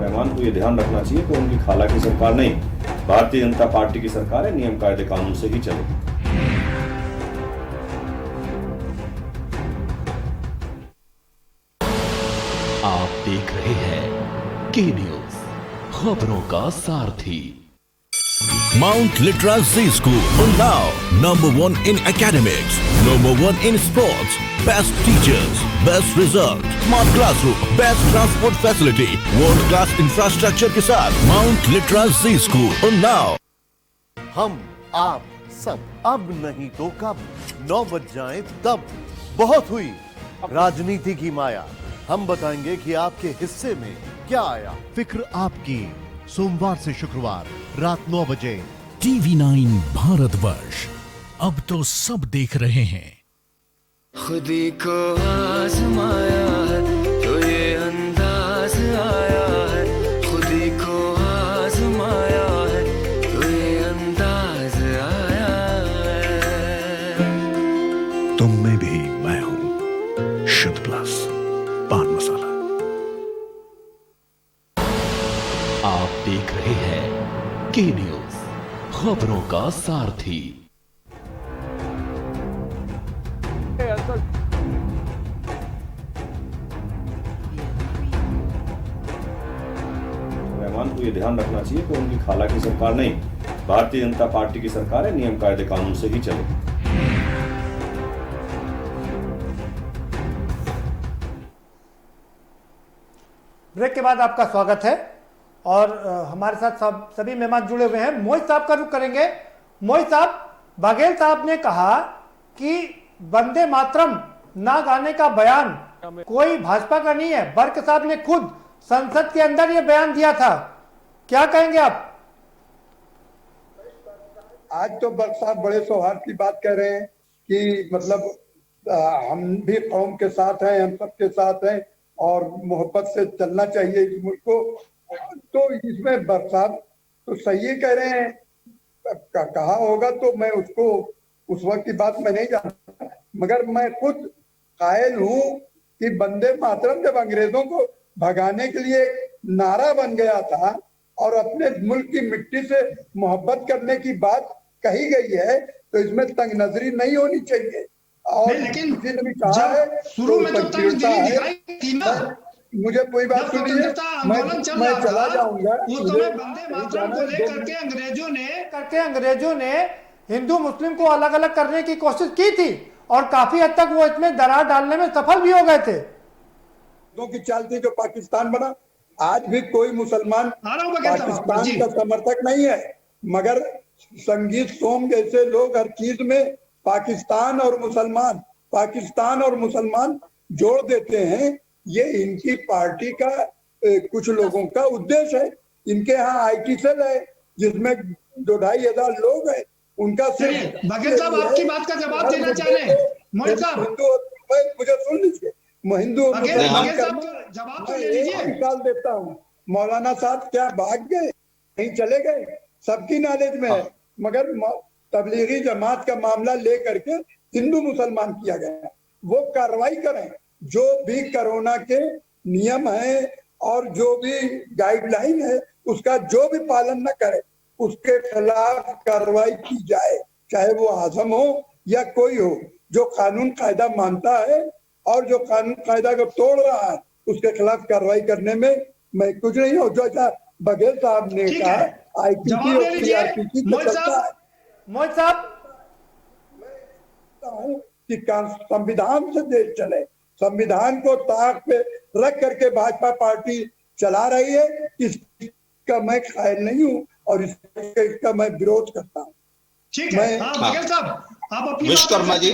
रहमान को ये ध्यान रखना चाहिए कि उनकी खाला की सरकार नहीं, भारतीय जनता पार्टी की सरकार है। नियम कायदे कानून से ही चलेगी। आप देख रहे हैं के न्यूज, खबरों का सारथी। Mount Litra Z School, Unnao, #1 in academics, #1 in sports, best teachers, best result, smart classroom, best transport facility, world class infrastructure के साथ Mount Litra Z School, Unnao। हम, आप, सब, अब नहीं तो कब, 9 बज जाए तब। बहुत हुई राजनीति की माया, हम बताएंगे कि आपके हिस्से में क्या आया। फिक्र आपकी, सोमवार से शुक्रवार रात 9 बजे। TV9 भारतवर्ष, अब तो सब देख रहे हैं। खुदी को आजमाया है तो ये अंदाज आया है, खुदी को आजमाया है तो ये अंदाज आया है। तुम में भी मैं हूं, शुद्ध प्लस पान मसाला। आप देख रहे हैं के न्यूज, खबरों का सारथी। रहमान को ये ध्यान रखना चाहिए कि उनकी खाला की सरकार नहीं, भारतीय जनता पार्टी की सरकार है। नियम कायदे कानून से ही चलेगी। ब्रेक के बाद आपका स्वागत है और हमारे साथ सभी मेहमान जुड़े हुए हैं। मोहित साहब का रुख करेंगे। मोहित साहब, बघेल साहब ने कहा कि वंदे मातरम ना गाने का बयान कोई भाजपा का नहीं है। बर्क साहब ने खुद संसद के अंदर ये बयान दिया था, क्या कहेंगे आप? आज तो बर्क साहब बड़े सौहार्द की बात कह रहे हैं कि मतलब हम भी कौम के साथ हैं, हम सबके साथ हैं और मोहब्बत से चलना चाहिए इस मुल्क को। तो इसमें बर्क साहब तो सही कह रहे हैं। कहा होगा तो मैं उसको उस वक्त की बात मैं नहीं जानता, मगर मैं खुद कायल हूं कि वंदे मातरम जब अंग्रेजों को भगाने के लिए नारा बन गया था और अपने मुल्क की मिट्टी से मोहब्बत करने की बात कही गई है, तो इसमें तंग नजरी नहीं होनी चाहिए। और लेकिन किसी ने भी कहा है शुरू में तो तंग नजरी दिखाई थी ना। मुझे कोई बात सुनिए, मैं चला जाऊंगा। उस समय वंदे मातरम को लेकर के अंग्रेजों ने हिंदू मुस्लिम को अलग अलग करने की कोशिश की थी और काफी हद तक वो इसमें दरार डालने में सफल भी हो गए थे। की चाल थी जो पाकिस्तान बना। आज भी कोई मुसलमान पाकिस्तान का समर्थक नहीं है, मगर संगीत सोम जैसे लोग हर चीज में पाकिस्तान और मुसलमान जोड़ देते हैं। ये इनकी पार्टी का कुछ लोगों का उद्देश्य है। इनके यहाँ IT सेल है जिसमें 2,500 लोग हैं। उनका सिर्फ बघेल साहब आपकी बात का जवाब देना चाह रहे हैं। मोहित साहब मुझे सुन लीजिए, हिंदू जवाब तो ले लीजिए। निकाल देता हूँ। मौलाना साहब क्या भाग गए, कहीं चले गए? सबकी नॉलेज में है, मगर तबलीगी जमात का मामला लेकर के हिंदू मुसलमान किया गया। वो कार्रवाई करें, जो भी कोरोना के नियम है और जो भी गाइडलाइन है उसका जो भी पालन न करे उसके खिलाफ कार्रवाई की जाए, चाहे वो आजम हो या कोई हो। जो कानून कायदा मानता है और जो कानून कायदा को तोड़ रहा है उसके खिलाफ कार्रवाई करने में मैं कुछ नहीं हूँ। जो बघेल साहब ने कहा IPC और CRPC मोहित साहब कि संविधान से देश चले, संविधान को ताक पे रख करके भाजपा पार्टी चला रही है। इसका मैं कायल नहीं हूँ और इसका मैं विरोध करता हूँ। ठीक है, बघेल साहब आप अपनी विश्वकर्मा जी,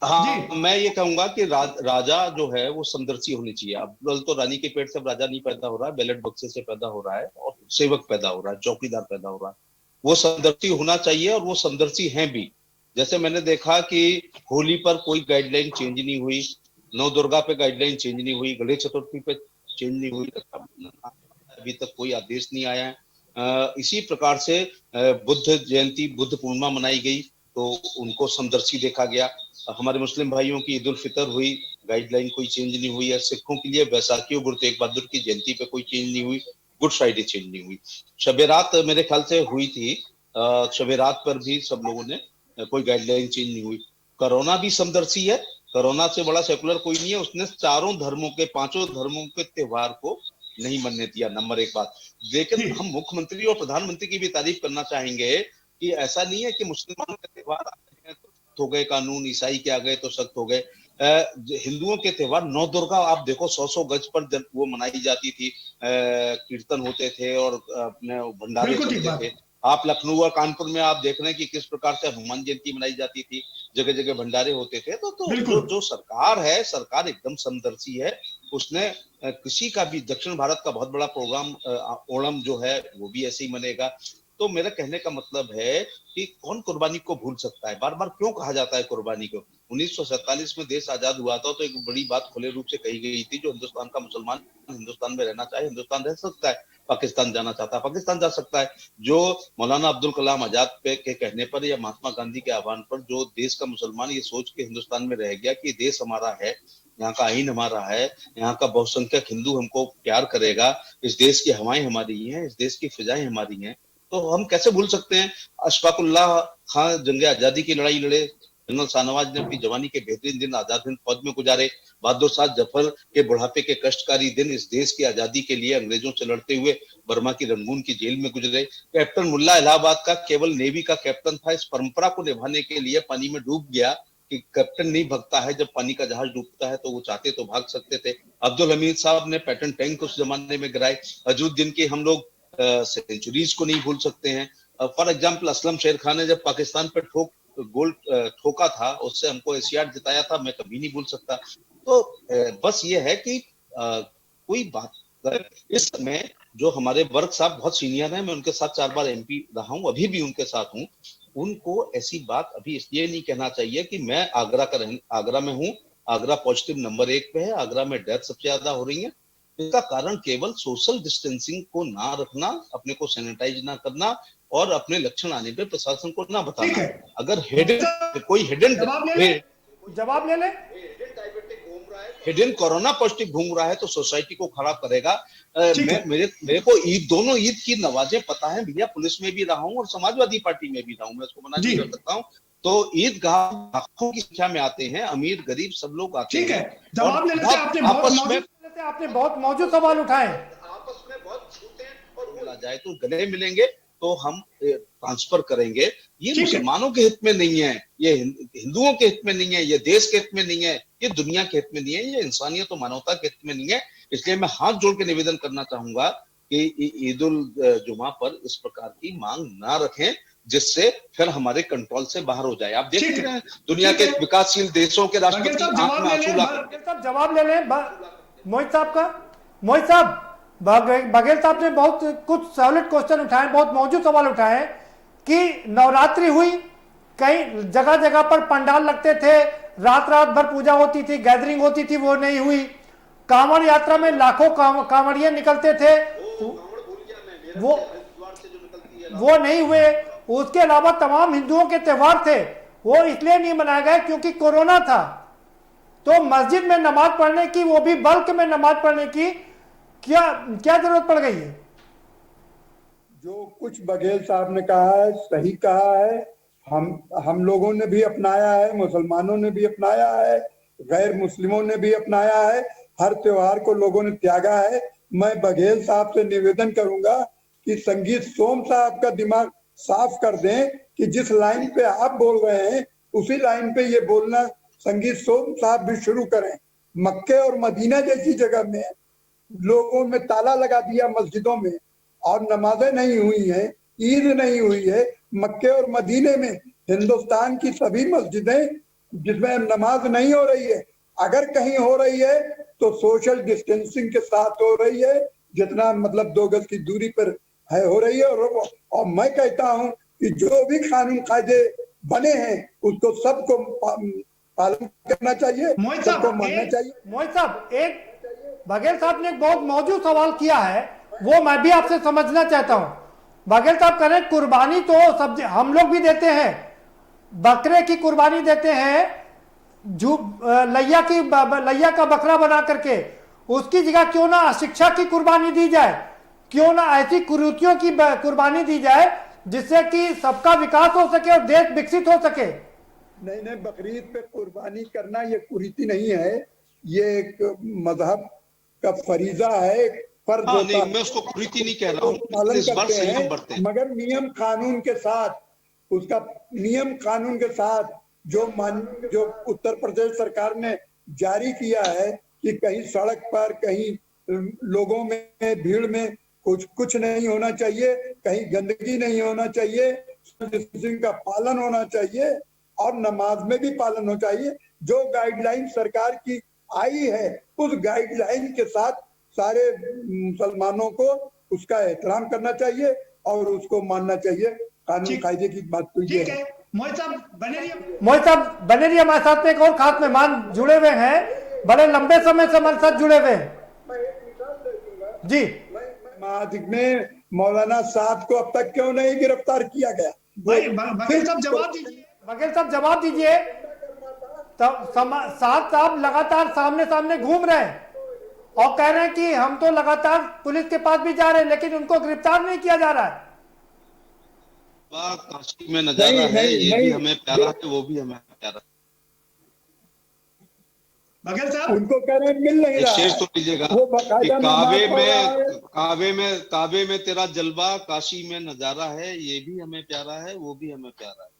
हाँ मैं ये कहूंगा कि राजा जो है वो समदर्शी होनी चाहिए। अब तो रानी के पेट से राजा नहीं पैदा हो रहा है, बैलेट बक्से से पैदा हो रहा है और सेवक पैदा हो रहा है, चौकीदार पैदा हो रहा है। वो समदर्शी होना चाहिए और वो समदर्शी हैं भी। जैसे मैंने देखा कि होली पर कोई गाइडलाइन चेंज नहीं हुई, नव दुर्गा पे गाइडलाइन चेंज नहीं हुई, गणेश चतुर्थी पे चेंज नहीं हुई, अभी तक कोई आदेश नहीं आया है। इसी प्रकार से बुद्ध जयंती, बुद्ध पूर्णिमा मनाई गई तो उनको समदर्शी देखा गया। हमारे मुस्लिम भाइयों की ईद उल फितर हुई, गाइडलाइन कोई चेंज नहीं हुई है। सिखों के लिए बैसाखी और गुरु तेग बहादुर की जयंती पे कोई चेंज नहीं हुई, गुड फ्राइडे चेंज नहीं हुई। शबे रात मेरे ख्याल से हुई थी, शबे रात पर भी सब लोगों ने कोई गाइडलाइन चेंज नहीं हुई। कोरोना भी समदर्शी है, कोरोना से बड़ा सेकुलर कोई नहीं है। उसने चारों धर्मों के, पांचों धर्मों के त्योहार को नहीं मनने दिया, नंबर एक बात। लेकिन हम मुख्यमंत्री और प्रधानमंत्री की भी तारीफ करना चाहेंगे कि ऐसा नहीं है कि मुसलमानों के त्योहार आ गए तो सख्त हो गए कानून, ईसाई के आ गए तो सख्त हो गए। हिंदुओं के त्योहार, नौ दुर्गा आप देखो 100 गज पर वो मनाई जाती थी, कीर्तन होते थे और अपने भंडारे चलते थे। आप लखनऊ और कानपुर में आप देख रहे हैं कि किस प्रकार से हनुमान जयंती मनाई जाती थी, जगह जगह भंडारे होते थे। तो जो सरकार है, सरकार एकदम समदर्शी है। उसने किसी का भी, दक्षिण भारत का बहुत बड़ा प्रोग्राम ओणम जो है वो भी ऐसे ही मनेगा। तो मेरा कहने का मतलब है कि कौन कुर्बानी को भूल सकता है? बार बार क्यों कहा जाता है कुर्बानी को? 1947 में देश आजाद हुआ था तो एक बड़ी बात खुले रूप से कही गई थी, जो हिंदुस्तान का मुसलमान हिंदुस्तान में रहना चाहे, हिंदुस्तान रह सकता है, पाकिस्तान जाना चाहता है, पाकिस्तान जा सकता है। जो मौलाना अब्दुल कलाम आजाद पे के कहने पर या महात्मा गांधी के आह्वान पर जो देश का मुसलमान ये सोच के हिंदुस्तान में रह गया कि देश हमारा है, यहाँ का आईन हमारा है, यहाँ का बहुसंख्यक हिंदू हमको प्यार करेगा, इस देश की हवाएं हमारी हैं, इस देश की फिजाएं हमारी हैं, तो हम कैसे भूल सकते हैं? अशफाकुल्लाह खां जंग आजादी की लड़ाई लड़े, जनरल शाहनवाज ने अपनी जवानी के बेहतरीन दिन आजाद हिंद फौज में गुजारे, बहादुर शाह जफर के बुढ़ापे के कष्टकारी दिन इस देश की आजादी के लिए अंग्रेजों से लड़ते हुए बर्मा की रंगून की जेल में गुजरे। कैप्टन मुल्ला इलाहाबाद का केवल नेवी का कैप्टन था, इस परंपरा को निभाने के लिए पानी में डूब गया कि कैप्टन नहीं भगता है, जब पानी का जहाज डूबता है तो वो चाहते तो भाग सकते थे। अब्दुल हमीद साहब ने पैटर्न टैंक उस जमाने में गिराए। अजरुद्दीन के हम लोग सेंचुरीज को नहीं भूल सकते हैं। फॉर एग्जाम्पल असलम शेर खान ने जब पाकिस्तान पर गोल ठोका था, उससे हमको एशियाड जिताया था, मैं कभी नहीं भूल सकता। तो बस ये है कि कोई बात इस समय जो हमारे वर्क साहब बहुत सीनियर हैं, मैं उनके साथ 4 बार MP रहा हूं, अभी भी उनके साथ हूं, उनको ऐसी बात अभी इसलिए नहीं कहना चाहिए कि मैं आगरा में हूं, आगरा पॉजिटिव नंबर 1 पे है, आगरा में डेथ सबसे ज्यादा हो रही है। इसका कारण केवल सोशल डिस्टेंसिंग को ना रखना, अपने को सैनिटाइज ना करना और अपने लक्षण आने पे प्रशासन को ना बताना। अगर कोई जवाब ले ले, हिडन कोरोना पॉजिटिव घूम रहा है तो सोसाइटी को खराब करेगा। मेरे को दोनों ईद की नवाजें पता है भैया, पुलिस में भी रहा हूं और समाजवादी पार्टी में भी रहा हूं, मैं उसको मना नहीं कर सकता हूं। तो ईदगाह लाखों की संख्या में आते हैं, अमीर गरीब सब लोग आते हैं। ठीक है, जवाब ले लेते हैं। आपने बहुत मौजूद सवाल उठाए, आपस में बहुत छूते हैं और बोला जाए तो गले मिलेंगे तो हम ट्रांसफर करेंगे। ये मुसलमानों के हित में नहीं है, ये हिंदुओं के हित में नहीं है, ये देश के हित में नहीं है, ये दुनिया के हित में नहीं है, ये इंसानियत और मानवता के हित में नहीं है। इसलिए मैं हाथ जोड़ के निवेदन करना चाहूंगा कि ईद उल जुमा पर इस प्रकार की मांग ना रखें, जिससे फिर हमारे कंट्रोल से बाहर हो जाए। आप देख रहे हैं दुनिया के विकासशील देशों के राष्ट्रपति आंख में आंसू ला। जवाब ले लें मोहित साहब का। मोहित साहब, बघेल साहब ने बहुत कुछ सॉलिड क्वेश्चन उठाए, बहुत मौजूद सवाल उठाए कि नवरात्रि हुई, कई जगह जगह पर पंडाल लगते थे, रात भर पूजा होती थी, गैदरिंग होती थी, वो नहीं हुई। कांवड़ यात्रा में लाखों कांवड़िये निकलते थे, वो नहीं हुए। उसके अलावा तमाम हिंदुओं के त्योहार थे, वो इसलिए नहीं मनाए गए क्योंकि कोरोना था। तो मस्जिद में नमाज पढ़ने की, वो भी बल्क में नमाज पढ़ने की क्या जरूरत पड़ गई है? जो कुछ बघेल साहब ने कहा है सही कहा है। हम लोगों ने भी अपनाया है, मुसलमानों ने भी अपनाया है, गैर मुस्लिमों ने भी अपनाया है, हर त्योहार को लोगों ने त्यागा है। मैं बघेल साहब से निवेदन करूंगा कि संगीत सोम साहब का दिमाग साफ कर दें कि जिस लाइन पे आप बोल रहे हैं उसी लाइन पे ये बोलना संगीत सोम साहब भी शुरू करें। मक्के और मदीना जैसी जगह में लोगों में ताला लगा दिया मस्जिदों में और नमाजें नहीं हुई है, ईद नहीं हुई है। मक्के और मदीने में हिंदुस्तान की सभी मस्जिदें जिसमें नमाज नहीं हो रही है, अगर कहीं हो रही है तो सोशल डिस्टेंसिंग के साथ हो रही है, जितना मतलब 2 गज की दूरी पर है हो रही है। और मैं कहता हूं कि जो भी कानून कायदे बने हैं उसको सबको पालन करना चाहिए, सबको मानना चाहिए। मोहित साहब, एक बघेल साहब ने एक बहुत मौजूद सवाल किया है, वो मैं भी आपसे समझना चाहता हूं। बघेल साहब कह रहे हैं कुर्बानी तो सब हम लोग भी देते हैं, बकरे की कुर्बानी देते हैं, लैया का बकरा बना करके, उसकी जगह क्यों ना अशिक्षा की कुर्बानी दी जाए, क्यों ना ऐसी कुरीतियों की कुर्बानी दी जाए जिससे कि सबका विकास हो सके और देश विकसित हो सके। नहीं, बकरीद पे कुर्बानी करना ये कुरीति नहीं है, ये एक मजहब का फरीजा है, फर्ज होता है। मैं उसको कुरीति नहीं कह रहा हूं, पालन करते हैं, मगर नियम कानून के साथ, उसका नियम कानून के साथ जो उत्तर प्रदेश सरकार ने जारी किया है कि कहीं सड़क पर, कहीं लोगों में भीड़ में कुछ नहीं होना चाहिए, कहीं गंदगी नहीं होना चाहिए, का पालन होना चाहिए और नमाज में भी पालन होना चाहिए। जो गाइडलाइन सरकार की आई है उस गाइडलाइन के साथ सारे मुसलमानों को उसका एहतराम करना चाहिए और उसको मानना चाहिए। कानून कायदे की बात तो ये है। मोहित साहब बने रहिए हमारे साथ में। एक और खास मेहमान जुड़े हुए हैं, बड़े लंबे समय से हमारे साथ जुड़े हुए हैं जी। महाधिक में मौलाना साहब को अब तक क्यों नहीं गिरफ्तार किया गया? बघेल साहब जवाब दीजिए, बघेल साहब जवाब दीजिए। साहब लगातार सामने घूम रहे हैं और कह रहे हैं कि हम तो लगातार पुलिस के पास भी जा रहे हैं लेकिन उनको गिरफ्तार नहीं किया जा रहा है। काशी में नजारा है, ये भी हमें प्यारा है, वो भी हमें प्यारा है। बघेल साहब उनको कह रहे हैं मिल नहीं रहा। शेर तो लीजिएगा काबे में तेरा जलवा, काशी में नजारा है, ये भी हमें प्यारा है, वो भी हमें प्यारा है।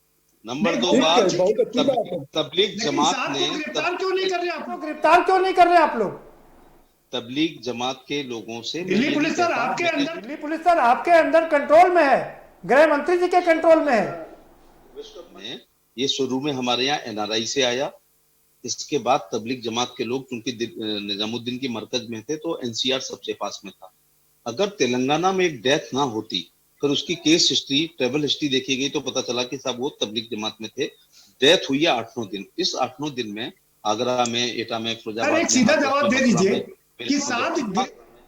नंबर नहीं, दो बहुत बात, अच्छी- बहुत अच्छी बात है। तबलीग लेकिन जमात साहब ने को गिरफ्तार क्यों नहीं कर रहे आप लोग? गिरफ्तार क्यों नहीं कर रहे आप लोग? तबलीग जमात के लोगों से मैं दिल्ली ये पुलिस नहीं सर कहता, आपके लेकिन अंदर दिल्ली पुलिस सर आपके अंदर कंट्रोल में है, गृह मंत्री जी के कंट्रोल में है। में ये शुरू में हमारे यहाँ एनआरआई से आया, इसके बाद तबलीग जमात के लोग क्योंकि निजामुद्दीन की मरकज में थे तो एनसीआर सबसे पास में था। अगर तेलंगाना में एक डेथ ना होती फिर उसकी केस हिस्ट्री, ट्रेवल हिस्ट्री देखी गई तो पता चला कि साहब वो तबलीग जमात में थे। डेथ हुई है 8-9 दिन। इस 8-9 दिन में आगरा में, एटा में, सर फिरोजाबाद एक में, सीधा हाथरस जवाब में, दे मथुरा दीजिए में,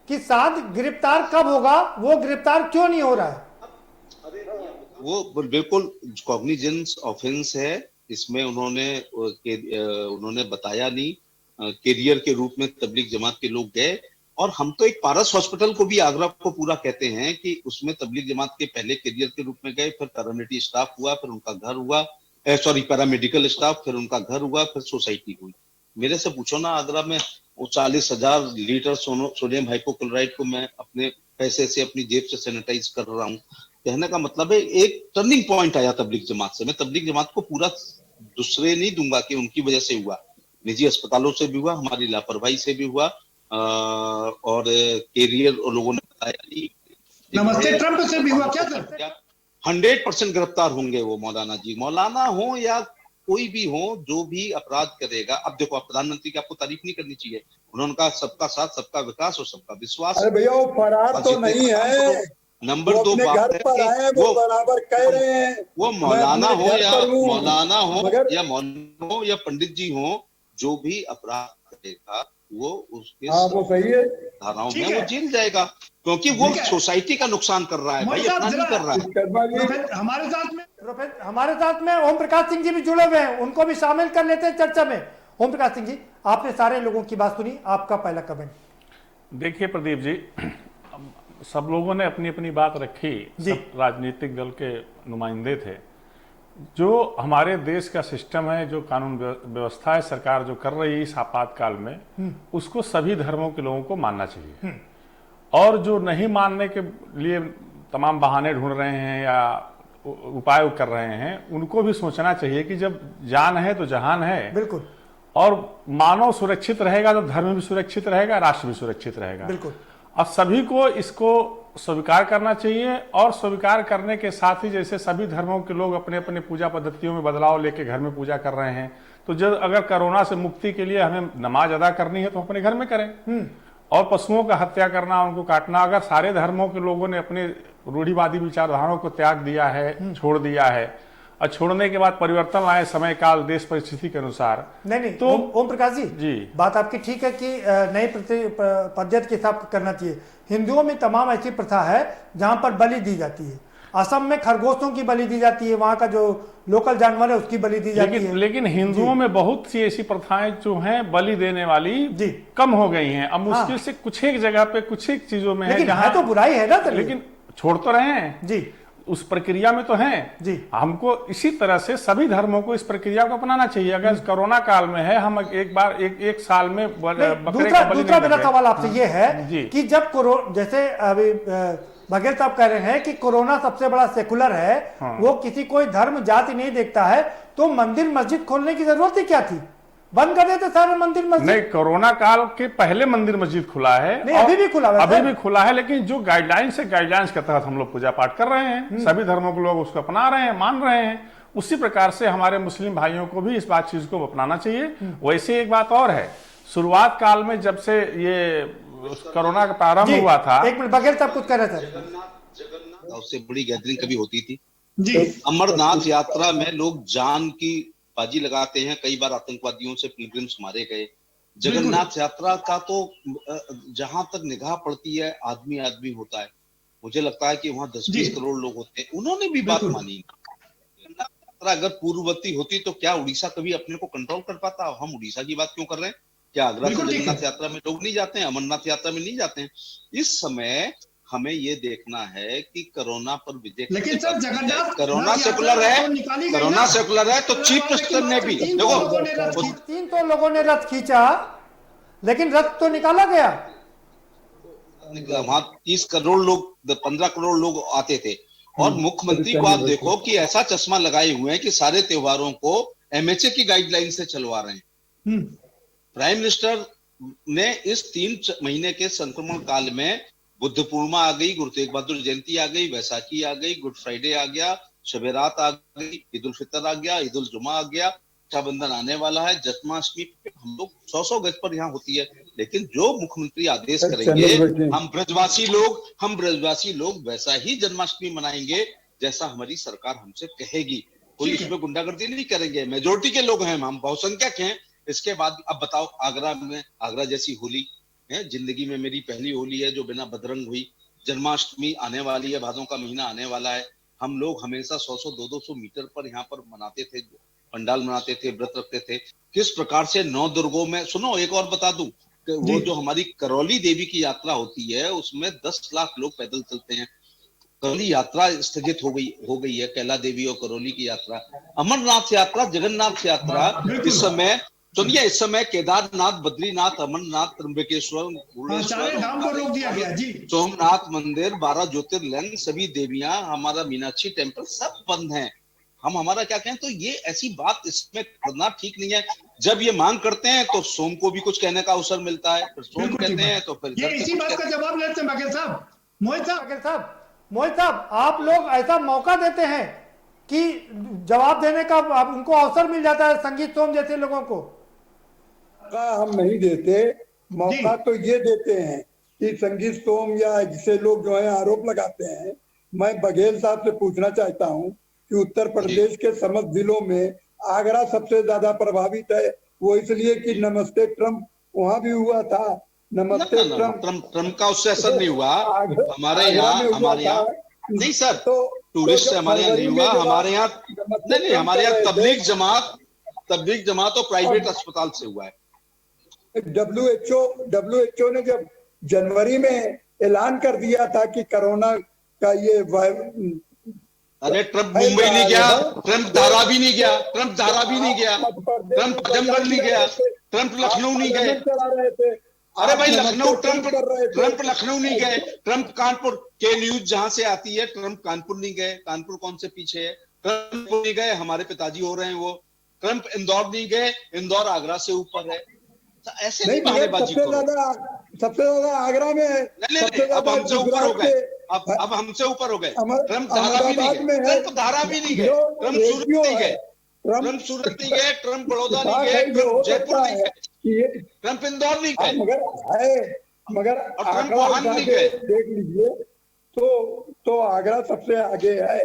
कि साथ गिरफ्तार कब होगा, वो गिरफ्तार क्यों नहीं हो रहा है? वो बिल्कुल कॉग्निजेंस ऑफेंस है। इसमें उन्होंने बताया नहीं, कैरियर के रूप में तबलीग जमात के लोग गए। और हम तो एक पारस हॉस्पिटल को भी आगरा को पूरा कहते हैं कि उसमें तबलीग जमात के पहले कैरियर के रूप में गए, फिर पैरामेडिकल स्टाफ हुआ, फिर उनका घर हुआ, पैरामेडिकल स्टाफ, फिर उनका घर हुआ, फिर सोसाइटी हुई। मेरे से पूछो ना, आगरा में वो 40,000 लीटर सोडियम हाइपोक्लोराइड को मैं अपने पैसे से, अपनी जेब से सैनिटाइज कर रहा हूँ। कहने का मतलब है एक टर्निंग पॉइंट आया तबलीग जमात से। मैं तबलीग जमात को पूरा दूसरे नहीं दूंगा कि उनकी वजह से हुआ, निजी अस्पतालों से भी हुआ, हमारी लापरवाही से भी हुआ, और कैरियर लोगों ने बताया नहीं। नमस्ते ट्रंप से भी हुआ क्या सर? 100% गिरफ्तार होंगे वो मौलाना जी, मौलाना हो या कोई भी हो, जो भी अपराध करेगा। अब देखो, प्रधानमंत्री की आपको तारीफ नहीं करनी चाहिए, उन्होंने कहा सबका साथ, सबका विकास और सबका विश्वास। अरे भैया वो फरार तो नहीं है, नंबर वो 2 अपने बात घर पर आए हैं, वो बराबर कह रहे हैं वो मौलाना मैं हो अपने घर या पर हूँ। मौलाना हो मगर या मौलाना हो या पंडित जी हो, जो भी अपराध करेगा वो उसके हाँ वो सही है, धाराओं ठीक में है। वो जेल जाएगा, क्योंकि वो ठीक है। सोसाइटी का नुकसान कर रहा है भाई, मोदी साहब अपना नहीं जरा- कर रहा है। कर्मा जी प्रोफेसर हमारे साथ में ओम प्रकाश सिंह जी भी जुड़े हुए हैं, उनको भी शामिल कर लेते हैं चर्चा में। ओम प्रकाश सिंह जी, आपने सारे लोगों की बात सुनी, आपका पहला कमेंट। देखिए प्रदीप जी, सब लोगों ने अपनी अपनी बात रखी, सब राजनीतिक दल के नुमाइंदे थे। जो हमारे देश का सिस्टम है, जो कानून व्यवस्था है, सरकार जो कर रही है इस आपातकाल में, उसको सभी धर्मों के लोगों को मानना चाहिए। और जो नहीं मानने के लिए तमाम बहाने ढूंढ रहे हैं या उपाय कर रहे हैं, उनको भी सोचना चाहिए कि जब जान है तो जहान है। बिल्कुल। और मानव सुरक्षित रहेगा तो धर्म भी सुरक्षित रहेगा, राष्ट्र भी सुरक्षित रहेगा। बिल्कुल। अब सभी को इसको स्वीकार करना चाहिए, और स्वीकार करने के साथ ही जैसे सभी धर्मों के लोग अपने अपने पूजा पद्धतियों में बदलाव लेके घर में पूजा कर रहे हैं, तो जब अगर कोरोना से मुक्ति के लिए हमें नमाज अदा करनी है तो अपने घर में करें। और पशुओं का हत्या करना, उनको काटना, अगर सारे धर्मों के लोगों ने अपने रूढ़िवादी विचारधाराओं को त्याग दिया है, छोड़ दिया है, और छोड़ने के बाद परिवर्तन लाए समय काल देश परिस्थिति के अनुसार। नहीं तो ओम प्रकाश जी, बात आपकी ठीक है कि नई पद्धति के हिसाब करना चाहिए। हिंदुओं में तमाम ऐसी प्रथा है जहां पर बलि दी जाती है। असम में खरगोशों की बलि दी जाती है, वहां का जो लोकल जानवर है उसकी बलि दी जाती है। लेकिन हिंदुओं में बहुत सी ऐसी प्रथाएं जो हैं बलि देने वाली कम हो गई हैं। अब मुश्किल से कुछ एक जगह पे कुछ एक चीजों में है जहां तो बुराई है ना, लेकिन छोड़ तो रहे हैं जी, उस प्रक्रिया में तो हैं जी। हमको इसी तरह से सभी धर्मों को इस प्रक्रिया को अपनाना चाहिए। अगर कोरोना काल में है, हम एक बार एक साल में बकरे का बलि दूसरा मेरा सवाल आपसे ये है कि जब जैसे अभी बघेल साहब कह रहे हैं कि कोरोना सबसे बड़ा सेकुलर है, वो किसी कोई धर्म जाति नहीं देखता है, तो मंदिर मस्जिद खोलने की जरूरत ही क्या थी? बंद कर देते सारे मंदिर मस्जिद। नहीं, कोरोना काल के पहले मंदिर मस्जिद खुला है, नहीं अभी भी खुला है, अभी भी खुला है, लेकिन जो गाइडलाइंस है, गाइडलाइंस के तहत हम लोग पूजा पाठ कर रहे हैं। सभी धर्मों के लोग उसको अपना रहे हैं, मान रहे हैं। उसी प्रकार से हमारे मुस्लिम भाइयों को भी इस बात चीज को अपनाना चाहिए। वैसे एक बात और है, शुरुआत काल में जब से ये कोरोना का प्रारंभ हुआ था, एक मिनट बघेल साहब कुछ कह रहे थे। जगन्नाथ उससे बड़ी गैदरिंग कभी होती थी जी। अमरनाथ यात्रा में लोग जान की बाजी लगाते हैं, कई बार आतंकवादियों से पिलग्रिम्स मारे गए। जगन्नाथ यात्रा का तो जहां तक निगाह पड़ती है आदमी आदमी होता है। मुझे लगता है कि वहां 10-20 करोड़ लोग होते हैं, उन्होंने भी बात मानी। जगन्नाथ यात्रा अगर पूर्ववर्ती होती तो क्या उड़ीसा कभी अपने को कंट्रोल कर पाता? हम उड़ीसा की बात क्यों कर रहे हैं? क्या आगरा से जगन्नाथ यात्रा में लोग नहीं जाते हैं? अमरनाथ यात्रा में नहीं जाते हैं? इस समय हमें ये देखना है कि कोरोना पर विजय, लेकिन सर जगन्नाथ कोरोना सेकुलर है, कोरोना सेकुलर है तो चीफ मिनिस्टर ने भी देखो 300 लोगों ने रथ खींचा, लेकिन रथ तो निकाला गया। वहां 30 करोड़ लोग, 15 करोड़ लोग आते थे। और मुख्यमंत्री को आप देखो कि ऐसा चश्मा लगाए हुए हैं कि सारे त्योहारों को एमएचए की गाइडलाइन से चलवा रहे हैं। प्राइम मिनिस्टर ने इस 3 महीने के संक्रमण काल में बुद्ध पूर्णिमा आ गई, गुरु तेग बहादुर जयंती आ गई, वैसाखी आ गई, गुड फ्राइडे आ गया, शबे रात आ गई, ईद उल फितर आ गया, ईद उल जुमा आ गया, रक्षाबंधन आने वाला है, जन्माष्टमी हम लोग 100 गज पर यहाँ होती है। लेकिन जो मुख्यमंत्री आदेश करेंगे, हम ब्रजवासी लोग वैसा ही जन्माष्टमी मनाएंगे जैसा हमारी सरकार हमसे कहेगी। कोई इसमें गुंडागर्दी नहीं करेंगे। मेजोरिटी के लोग हैं, हम बहुसंख्यक हैं। इसके बाद अब बताओ, आगरा जैसी होली है, जिंदगी में मेरी पहली होली है जो बिना बदरंग हुई। जन्माष्टमी आने वाली है, भादों का महीना आने वाला है। हम लोग हमेशा 100-100, 200 मीटर पर यहाँ पर मनाते थे, पंडाल मनाते थे, व्रत रखते थे। किस प्रकार से 9 दुर्गों में, सुनो एक और बता दूं कि वो जो हमारी करौली देवी की यात्रा होती है उसमें 10 लाख लोग पैदल चलते हैं। करौली यात्रा स्थगित हो गई है, कैला देवी और करौली की यात्रा। अमरनाथ यात्रा, जगन्नाथ यात्रा इस समय सुनिए, इस समय केदारनाथ, बद्रीनाथ, अमरनाथ, त्र्यंबकेश्वर, धाम को रोक दिया गया जी। सोमनाथ मंदिर, 12 ज्योतिर्लिंग, सभी देवियां, हमारा मीनाक्षी टेम्पल सब बंद हैं। हमारा क्या कहें, तो ये ऐसी बात इसमें करना ठीक नहीं है। जब ये मांग करते हैं तो सोम को भी कुछ कहने का अवसर मिलता है, फिर सोम कहते हैं तो फिर ये इसी बात का जवाब लेते हैं बघेल साहब। मोहित साहब, आप लोग ऐसा मौका देते हैं कि जवाब देने का उनको अवसर मिल जाता है, संगीत सोम जैसे लोगों को। हम नहीं देते मौका, तो ये देते हैं कि संगीत सोम या जिसे लोग जो है आरोप लगाते हैं। मैं बघेल साहब से पूछना चाहता हूं कि उत्तर प्रदेश के समस्त जिलों में आगरा सबसे ज्यादा प्रभावित है। वो इसलिए कि नमस्ते ट्रम्प वहां भी हुआ था। नमस्ते ट्रम्प का उससे असर नहीं हुआ हमारे यहाँ नहीं सर, तो टूरिस्ट से हमारे यहाँ नहीं हुआ। हमारे यहाँ नहीं, हमारे यहाँ तबलीग जमात और प्राइवेट अस्पताल से हुआ है। WHO ने जब जनवरी में ऐलान कर दिया था कि कोरोना का ये अरे ट्रम्प मुंबई नहीं गया, ट्रम्प धारावी नहीं गया, ट्रम्प आजमगढ़ नहीं गया, ट्रम्प लखनऊ नहीं गए। अरे भाई लखनऊ ट्रम्प लखनऊ नहीं गए, ट्रम्प कानपुर के न्यूज जहां से आती है, ट्रम्प कानपुर नहीं गए। कानपुर कौन से पीछे है? ट्रम्प नहीं गए, हमारे पिताजी हो रहे हैं वो। ट्रम्प इंदौर नहीं गए, इंदौर आगरा से ऊपर है। ऐसे नहीं बहानेबाजी करो। सबसे ज्यादा आगरा में है। अब हमसे ऊपर हो गए, अब हमसे ऊपर हो गए। ट्रम्प धारावी नहीं गए, ट्रम्प धारावी नहीं गए, ट्रम्प सूरत नहीं गए, ट्रम्प सूरत नहीं गए, ट्रम्प बड़ौदा नहीं गए, ट्रम्प जयपुर नहीं गए, ट्रम्प इंदौर नहीं गए, मगर आगरा देख लीजिए तो आगरा सबसे आगे है।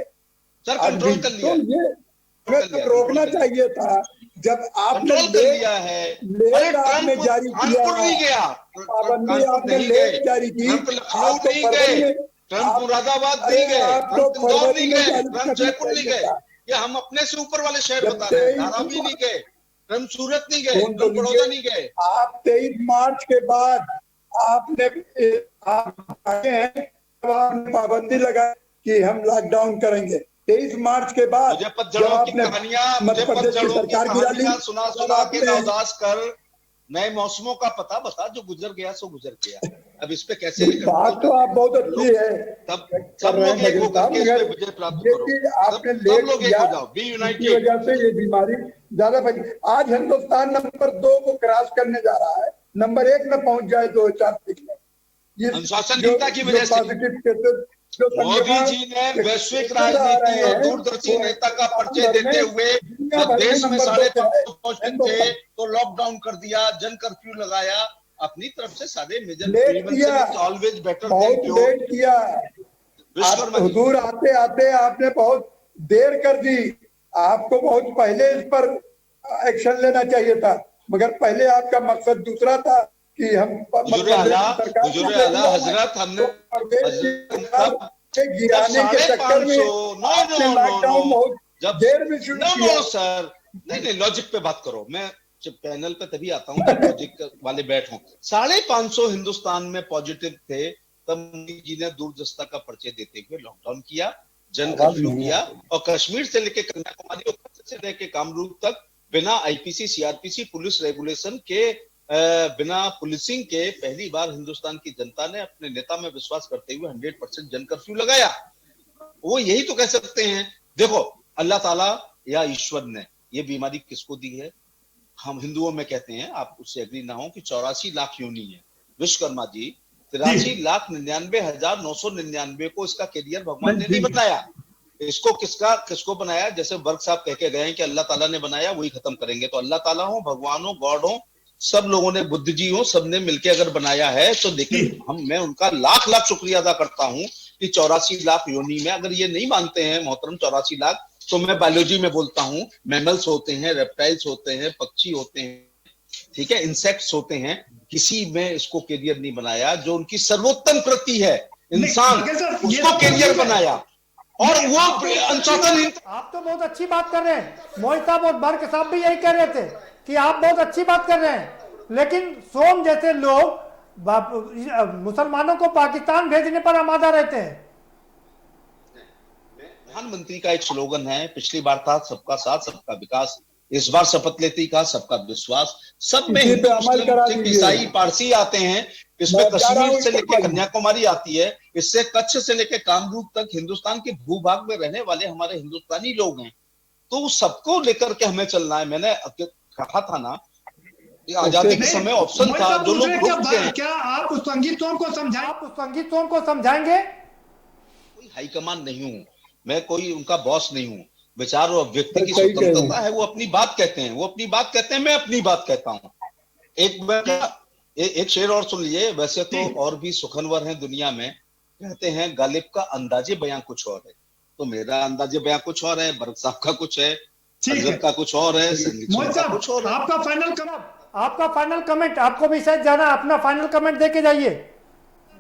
सर कंट्रोल कर लिया, तो रोकना चाहिए था। जब आपने आपने जारी किया, पाबंदी आपने लेट जारी की, लखनऊ नहीं गए, ट्रम्प मुरादाबाद नहीं गए, ट्रम्प इंदौर नहीं गए, ट्रम्प जयपुर नहीं गए। ये हम अपने से ऊपर वाले शहर बता रहे हैं। धारावी नहीं गए, ट्रम्प सूरत नहीं गए, ट्रम्प बड़ौदा नहीं गए। आप 23 मार्च के बाद आपने पाबंदी लगाई कि हम लॉकडाउन करेंगे। 23 मार्च के बाद मुझे पतझड़ों की कहानियां सुना के नवदास कर, नए मौसमों का पता बता, जो गुजर गया सो गुजर गया। अब इस पे कैसे बात तो आप बहुत अच्छी है, तब सब लोग एक होकर के इसमें विजय प्राप्त करो। आपने लेट किया, इसकी वजह से ये बीमारी ज्यादा बढ़ी। आज हिंदुस्तान नंबर 2 को क्रॉस करने जा रहा है, नंबर 1 में पहुंच जाए 2040 में। ये अनुशासनहीनता की वजह से मोदी जी ने वैश्विक राजनीति और दूरदर्शी नेता का परिचय देते हुए जब देश में 5.5 थे तो लॉकडाउन कर दिया, जन कर्फ्यू लगाया। अपनी तरफ से सारे मेजर ऑलवेज बेटर किया। हुजूर आते आते आपने बहुत देर कर दी। आपको बहुत पहले इस पर एक्शन लेना चाहिए था, मगर पहले आपका मकसद दूसरा था कि हम हजरत हमने गिराने के चक्कर में लॉकडाउन बहुत देर में शुरू किया। सर नहीं, लॉजिक पे बात करो। मैं जब पैनल पे तभी आता हूँ जब लॉजिक वाले बैठो। 550 हिंदुस्तान में पॉजिटिव थे, तब मोदी जी ने दूरदर्शिता का परिचय देते हुए लॉकडाउन किया, जन कर्फ्यू किया, और कश्मीर से लेकर कन्याकुमारी से लेकर कामरूप तक बिना IPC CRPC पुलिस रेगुलेशन के, बिना पुलिसिंग के पहली बार हिंदुस्तान की जनता ने अपने नेता में विश्वास करते हुए 100% जन कर्फ्यू लगाया। वो यही तो कह सकते हैं, देखो अल्लाह ताला या ईश्वर ने ये बीमारी किसको दी है? हम हिंदुओं में कहते हैं, आप उससे एग्री ना हो, कि 84 लाख योनि है। विश्वकर्मा जी 83,99,999 को इसका कैरियर भगवान ने नहीं बनाया। इसको किसको बनाया? जैसे वर्क साहब कह के गए हैं कि अल्लाह ताला ने बनाया, वही खत्म करेंगे। तो अल्लाह ताला हो, भगवान हो, गॉड हो, सब लोगों ने, बुद्ध जी हो, सबने मिलकर अगर बनाया है तो लेकिन मैं उनका लाख लाख शुक्रिया अदा करता हूं कि 84 लाख योनि में, अगर ये नहीं मानते हैं मोहतरम 84 लाख, तो मैं बायोलॉजी में बोलता हूं, मैमल्स होते हैं, रेप्टाइल्स होते हैं, पक्षी होते हैं, ठीक है, इंसेक्ट्स होते हैं, किसी में इसको कैरियर नहीं बनाया। जो उनकी सर्वोत्तम कृति है इंसान, उसको कैरियर बनाया। और वो अनुशासन। आप तो बहुत अच्छी बात कर रहे हैं, मोहित साहब और बर्क साहब भी यही कह रहे थे कि आप बहुत अच्छी बात कर रहे हैं, लेकिन सोम जैसे लोग मुसलमानों को पाकिस्तान भेजने पर आमादा रहते हैं। प्रधानमंत्री का एक स्लोगन है, पिछली बार था सबका साथ सबका विकास, इस बार शपथ लेती का सबका विश्वास। सब में हिंदू, मुस्लिम, ईसाई, पारसी आते हैं। इसमें कश्मीर से लेकर कन्याकुमारी आती है, इससे कच्छ से लेकर कामरूप तक हिंदुस्तान के भूभाग में रहने वाले हमारे हिंदुस्तानी लोग हैं। तो सबको लेकर के हमें चलना है। मैंने कहा था ना, आजादी के समय ऑप्शन था, जो लोग क्या आप उस संगीतों को समझाएं? आप उस संगीतों को समझाएंगे? कोई हाईकमान नहीं हूं मैं, कोई उनका बॉस नहीं हूं। विचार और व्यक्ति की स्वतंत्रता है, वो अपनी बात कहते हैं, मैं अपनी बात कहता हूं। एक शेर और सुन लीजिए। वैसे तो और भी सुखनवर हैं दुनिया में, कहते हैं गालिब का अंदाजे बयां कुछ और है, तो मेरा अंदाजे बयां कुछ और है, बर्क साहब का कुछ है, हजरत का कुछ और है, संगीत का कुछ और है। आपका फाइनल कमेंट, आपको भी शायद जाना, अपना फाइनल कमेंट देके जाइए।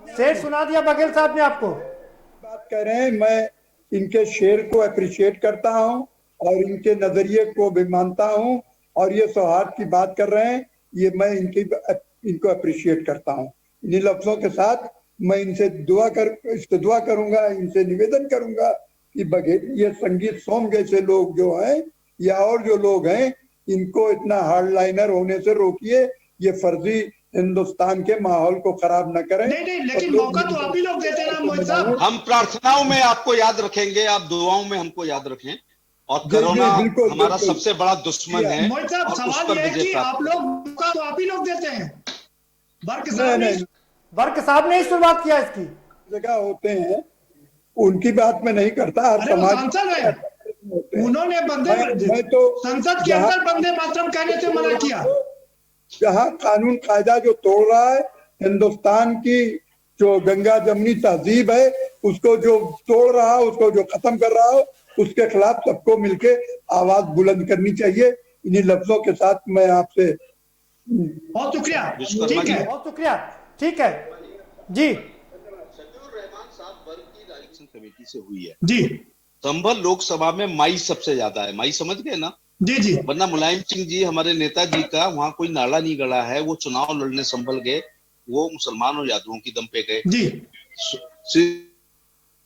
शेर सुना दिया बघेल साहब ने आपको। बात कर रहे हैं, मैं इनके शेर को अप्रिशिएट करता हूं और इनके नजरिए को भी मानता हूं, और ये सौहार्द की बात कर रहे हैं, ये मैं इनको अप्रिशिएट करता हूं। इन्हीं लफ्जों के साथ मैं इनसे दुआ करूंगा, इनसे निवेदन करूंगा कि बघेल, ये संगीत सोम जैसे लोग जो हैं या और जो लोग हैं, इनको इतना हार्डलाइनर होने से रोकिए, ये फर्जी हिंदुस्तान के माहौल को खराब न करें। नहीं, लेकिन मौका तो आप ही लोग देते हैं ना मोहित साहब। हम प्रार्थनाओं में आपको याद रखेंगे, आप दुआओं में हमको याद रखें, और कोरोना हमारा सबसे बड़ा दुश्मन है। मोहित साहब, सवाल ये है कि आप लोग मौका तो आप ही लोग देते हैं। बर्क साहब ने शुरुआत किया इसकी। जगह होते हैं, उनकी बात में नहीं करता। हर समाज उन्होंने संसद के अंदर वंदे मातरम कहने से मना किया। जहाँ कानून कायदा जो तोड़ रहा है, हिंदुस्तान की जो गंगा जमनी तहजीब है, उसको जो तोड़ रहा है, उसको जो खत्म कर रहा हो, उसके खिलाफ सबको मिलके आवाज बुलंद करनी चाहिए। इन्हीं लफ्जों के साथ मैं आपसे बहुत शुक्रिया। ठीक है, बहुत शुक्रिया। ठीक है जी। कमेटी से हुई है जी। संभल लोकसभा में माई सबसे ज्यादा है, माई समझ गए ना? जी। वरना मुलायम सिंह जी, हमारे नेताजी का वहां कोई नाला नहीं गड़ा है। वो चुनाव लड़ने संभल गए, वो मुसलमान और यादवों की दम पे गए जी।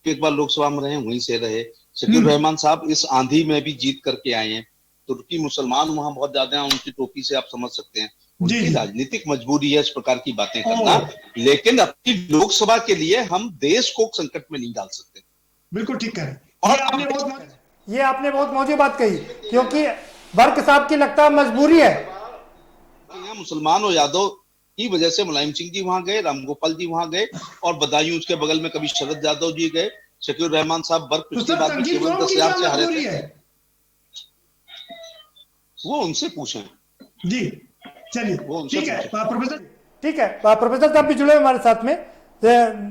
एक बार लोकसभा में रहे, वहीं से रहे। शकील रहमान साहब इस आंधी में भी जीत करके आए हैं। तुर्की मुसलमान वहां बहुत ज्यादा हैं, उनकी टोपी से आप समझ सकते हैं। उनकी राजनीतिक मजबूरी है इस प्रकार की बातें करना, लेकिन अपनी लोकसभा के लिए हम देश को संकट में नहीं डाल सकते। बिल्कुल ठीक है। और ये आपने बहुत मौजूद बात कही, क्योंकि बर्क साहब की लगता है मजबूरी है। यहाँ मुसलमान और यादव की वजह से मुलायम सिंह जी वहां गए, रामगोपाल जी वहां गए, और बदायूं उसके बगल में कभी शरद यादव जी गए, शकील रहमान साहब बर्क पिछली बार भी केवल 10,000 से हारे थे। वो उनसे पूछें जी। चलिए ठीक है प्रोफेसर। ठीक है प्रोफेसर साहब भी जुड़े हमारे साथ में।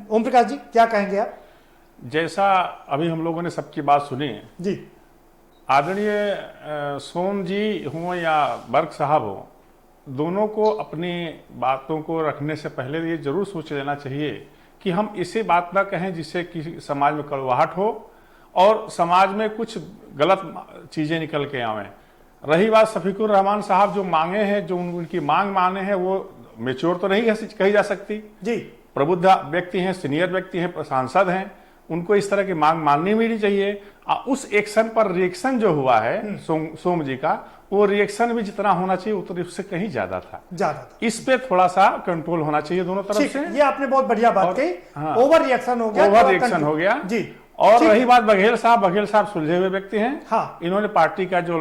ओम प्रकाश जी, क्या कहेंगे आप? जैसा अभी हम लोगों ने सबकी बात सुनी जी, आदरणीय सोम जी हों या बर्क साहब हो, दोनों को अपनी बातों को रखने से पहले ये जरूर सोच लेना चाहिए कि हम इसे बात ना कहें जिससे किसी समाज में कड़वाहट हो और समाज में कुछ गलत चीज़ें निकल के आवें। रही बात शफीकुर रहमान साहब जो मांगे हैं, जो उनकी मांग माने हैं, वो मेच्योर तो नहीं कही जा सकती जी। प्रबुद्ध व्यक्ति हैं, सीनियर व्यक्ति हैं, सांसद हैं, उनको इस तरह की मांग माननी भी नहीं चाहिए। उस एक्शन पर रिएक्शन जो हुआ है सोम जी का, वो रिएक्शन भी जितना होना चाहिए उतना उससे कहीं ज्यादा था। इस पे थोड़ा सा कंट्रोल होना चाहिए दोनों तरफ से। ये आपने बहुत बढ़िया बात कही। ओवर रिएक्शन हो गया, ओवर रिएक्शन हो गया जी। और रही बात बघेल साहब सुलझे हुए व्यक्ति हैं। हाँ। इन्होंने पार्टी का जो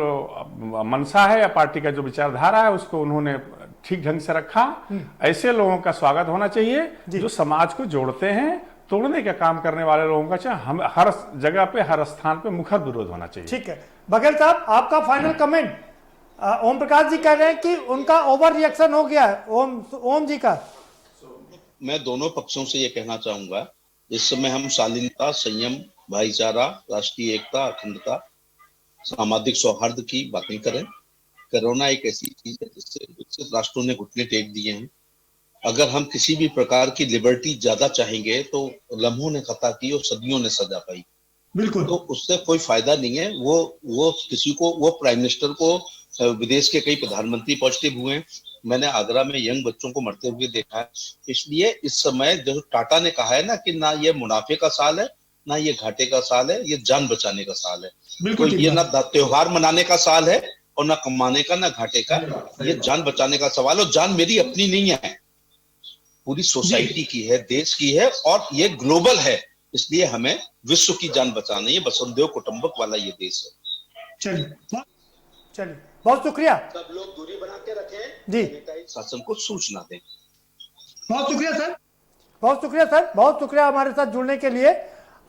मनसा है या पार्टी का जो विचारधारा है उसको उन्होंने ठीक ढंग से रखा। ऐसे लोगों का स्वागत होना चाहिए जो समाज को जोड़ते हैं, तोड़ने का काम करने वाले लोगों का हम हर जगह पे, हर स्थान पे मुखर विरोध होना चाहिए। ठीक है, बघेल साहब आपका फाइनल कमेंट। ओम प्रकाश जी कह रहे हैं कि उनका ओवर रिएक्शन हो गया है। ओम जी का। मैं दोनों पक्षों से ये कहना चाहूंगा, इस समय हम शालीनता, संयम, भाईचारा, राष्ट्रीय एकता, अखंडता, सामाजिक सौहार्द की बातें करें। कोरोना एक ऐसी चीज है जिससे विकसित राष्ट्रों ने घुटने टेक दिए हैं। अगर हम किसी भी प्रकार की लिबर्टी ज्यादा चाहेंगे तो लम्हों ने खता की और सदियों ने सजा पाई। बिल्कुल। तो उससे कोई फायदा नहीं है। वो किसी को, वो प्राइम मिनिस्टर को, विदेश के कई प्रधानमंत्री पॉजिटिव हुए। मैंने आगरा में यंग बच्चों को मरते हुए देखा है। इसलिए इस समय जो टाटा ने कहा है ना कि ना ये मुनाफे का साल है, ना ये घाटे का साल है, ये जान बचाने का साल है। तो ये ना त्योहार मनाने का साल है और ना कमाने का, ना घाटे का, ये जान बचाने का सवाल। और जान मेरी अपनी नहीं है, पूरी सोसाइटी की है, देश की है और ये ग्लोबल है। इसलिए हमें विश्व की जान बचाना है। वसुधैव कुटुंबक वाला ये देश है। चलिए बहुत शुक्रिया। सब लोग दूरी बना के रखें जी, शासन को सूचना दें। बहुत शुक्रिया सर, बहुत शुक्रिया सर, बहुत शुक्रिया हमारे साथ जुड़ने के लिए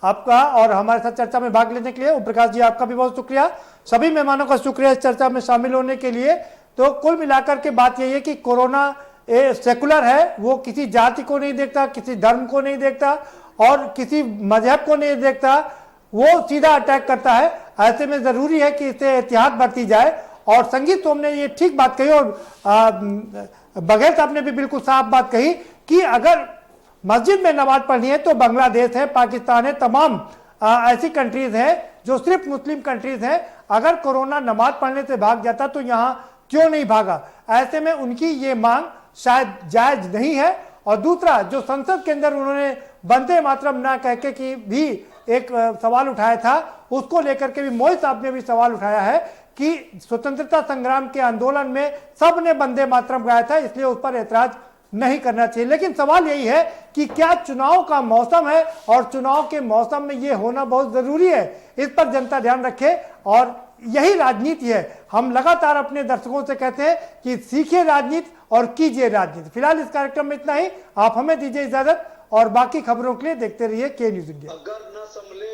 आपका और हमारे साथ चर्चा में भाग लेने के लिए। ओम प्रकाश जी आपका भी बहुत शुक्रिया। सभी मेहमानों का शुक्रिया इस चर्चा में शामिल होने के लिए। तो कुल मिलाकर के बात यही है कि कोरोना सेकुलर है, वो किसी जाति को नहीं देखता, किसी धर्म को नहीं देखता और किसी मजहब को नहीं देखता, वो सीधा अटैक करता है। ऐसे में जरूरी है कि इससे एहतियात बरती जाए। और संगीत सोम ने ये ठीक बात कही और बघेल साहब ने भी बिल्कुल साफ बात कही कि अगर मस्जिद में नमाज पढ़नी है तो बांग्लादेश है, पाकिस्तान है, तमाम ऐसी कंट्रीज हैं जो सिर्फ मुस्लिम कंट्रीज हैं। अगर कोरोना नमाज पढ़ने से भाग जाता तो यहाँ क्यों नहीं भागा? ऐसे में उनकी ये मांग शायद जायज नहीं है। और दूसरा, जो संसद के अंदर उन्होंने वंदे मातरम ना कह के कि भी एक सवाल उठाया था, उसको लेकर के भी मोदी साहब ने भी सवाल उठाया है कि स्वतंत्रता संग्राम के आंदोलन में सब ने वंदे मातरम गाया था, इसलिए उस पर ऐतराज नहीं करना चाहिए। लेकिन सवाल यही है कि क्या चुनाव का मौसम है और चुनाव के मौसम में ये होना बहुत जरूरी है? इस पर जनता ध्यान रखे और यही राजनीति है। हम लगातार अपने दर्शकों से कहते हैं कि सीखिए राजनीति और कीजिए राजनीति। फिलहाल इस कार्यक्रम में इतना ही। आप हमें दीजिए इजाजत और बाकी खबरों के लिए देखते रहिए के न्यूज इंडिया। अगर न संभले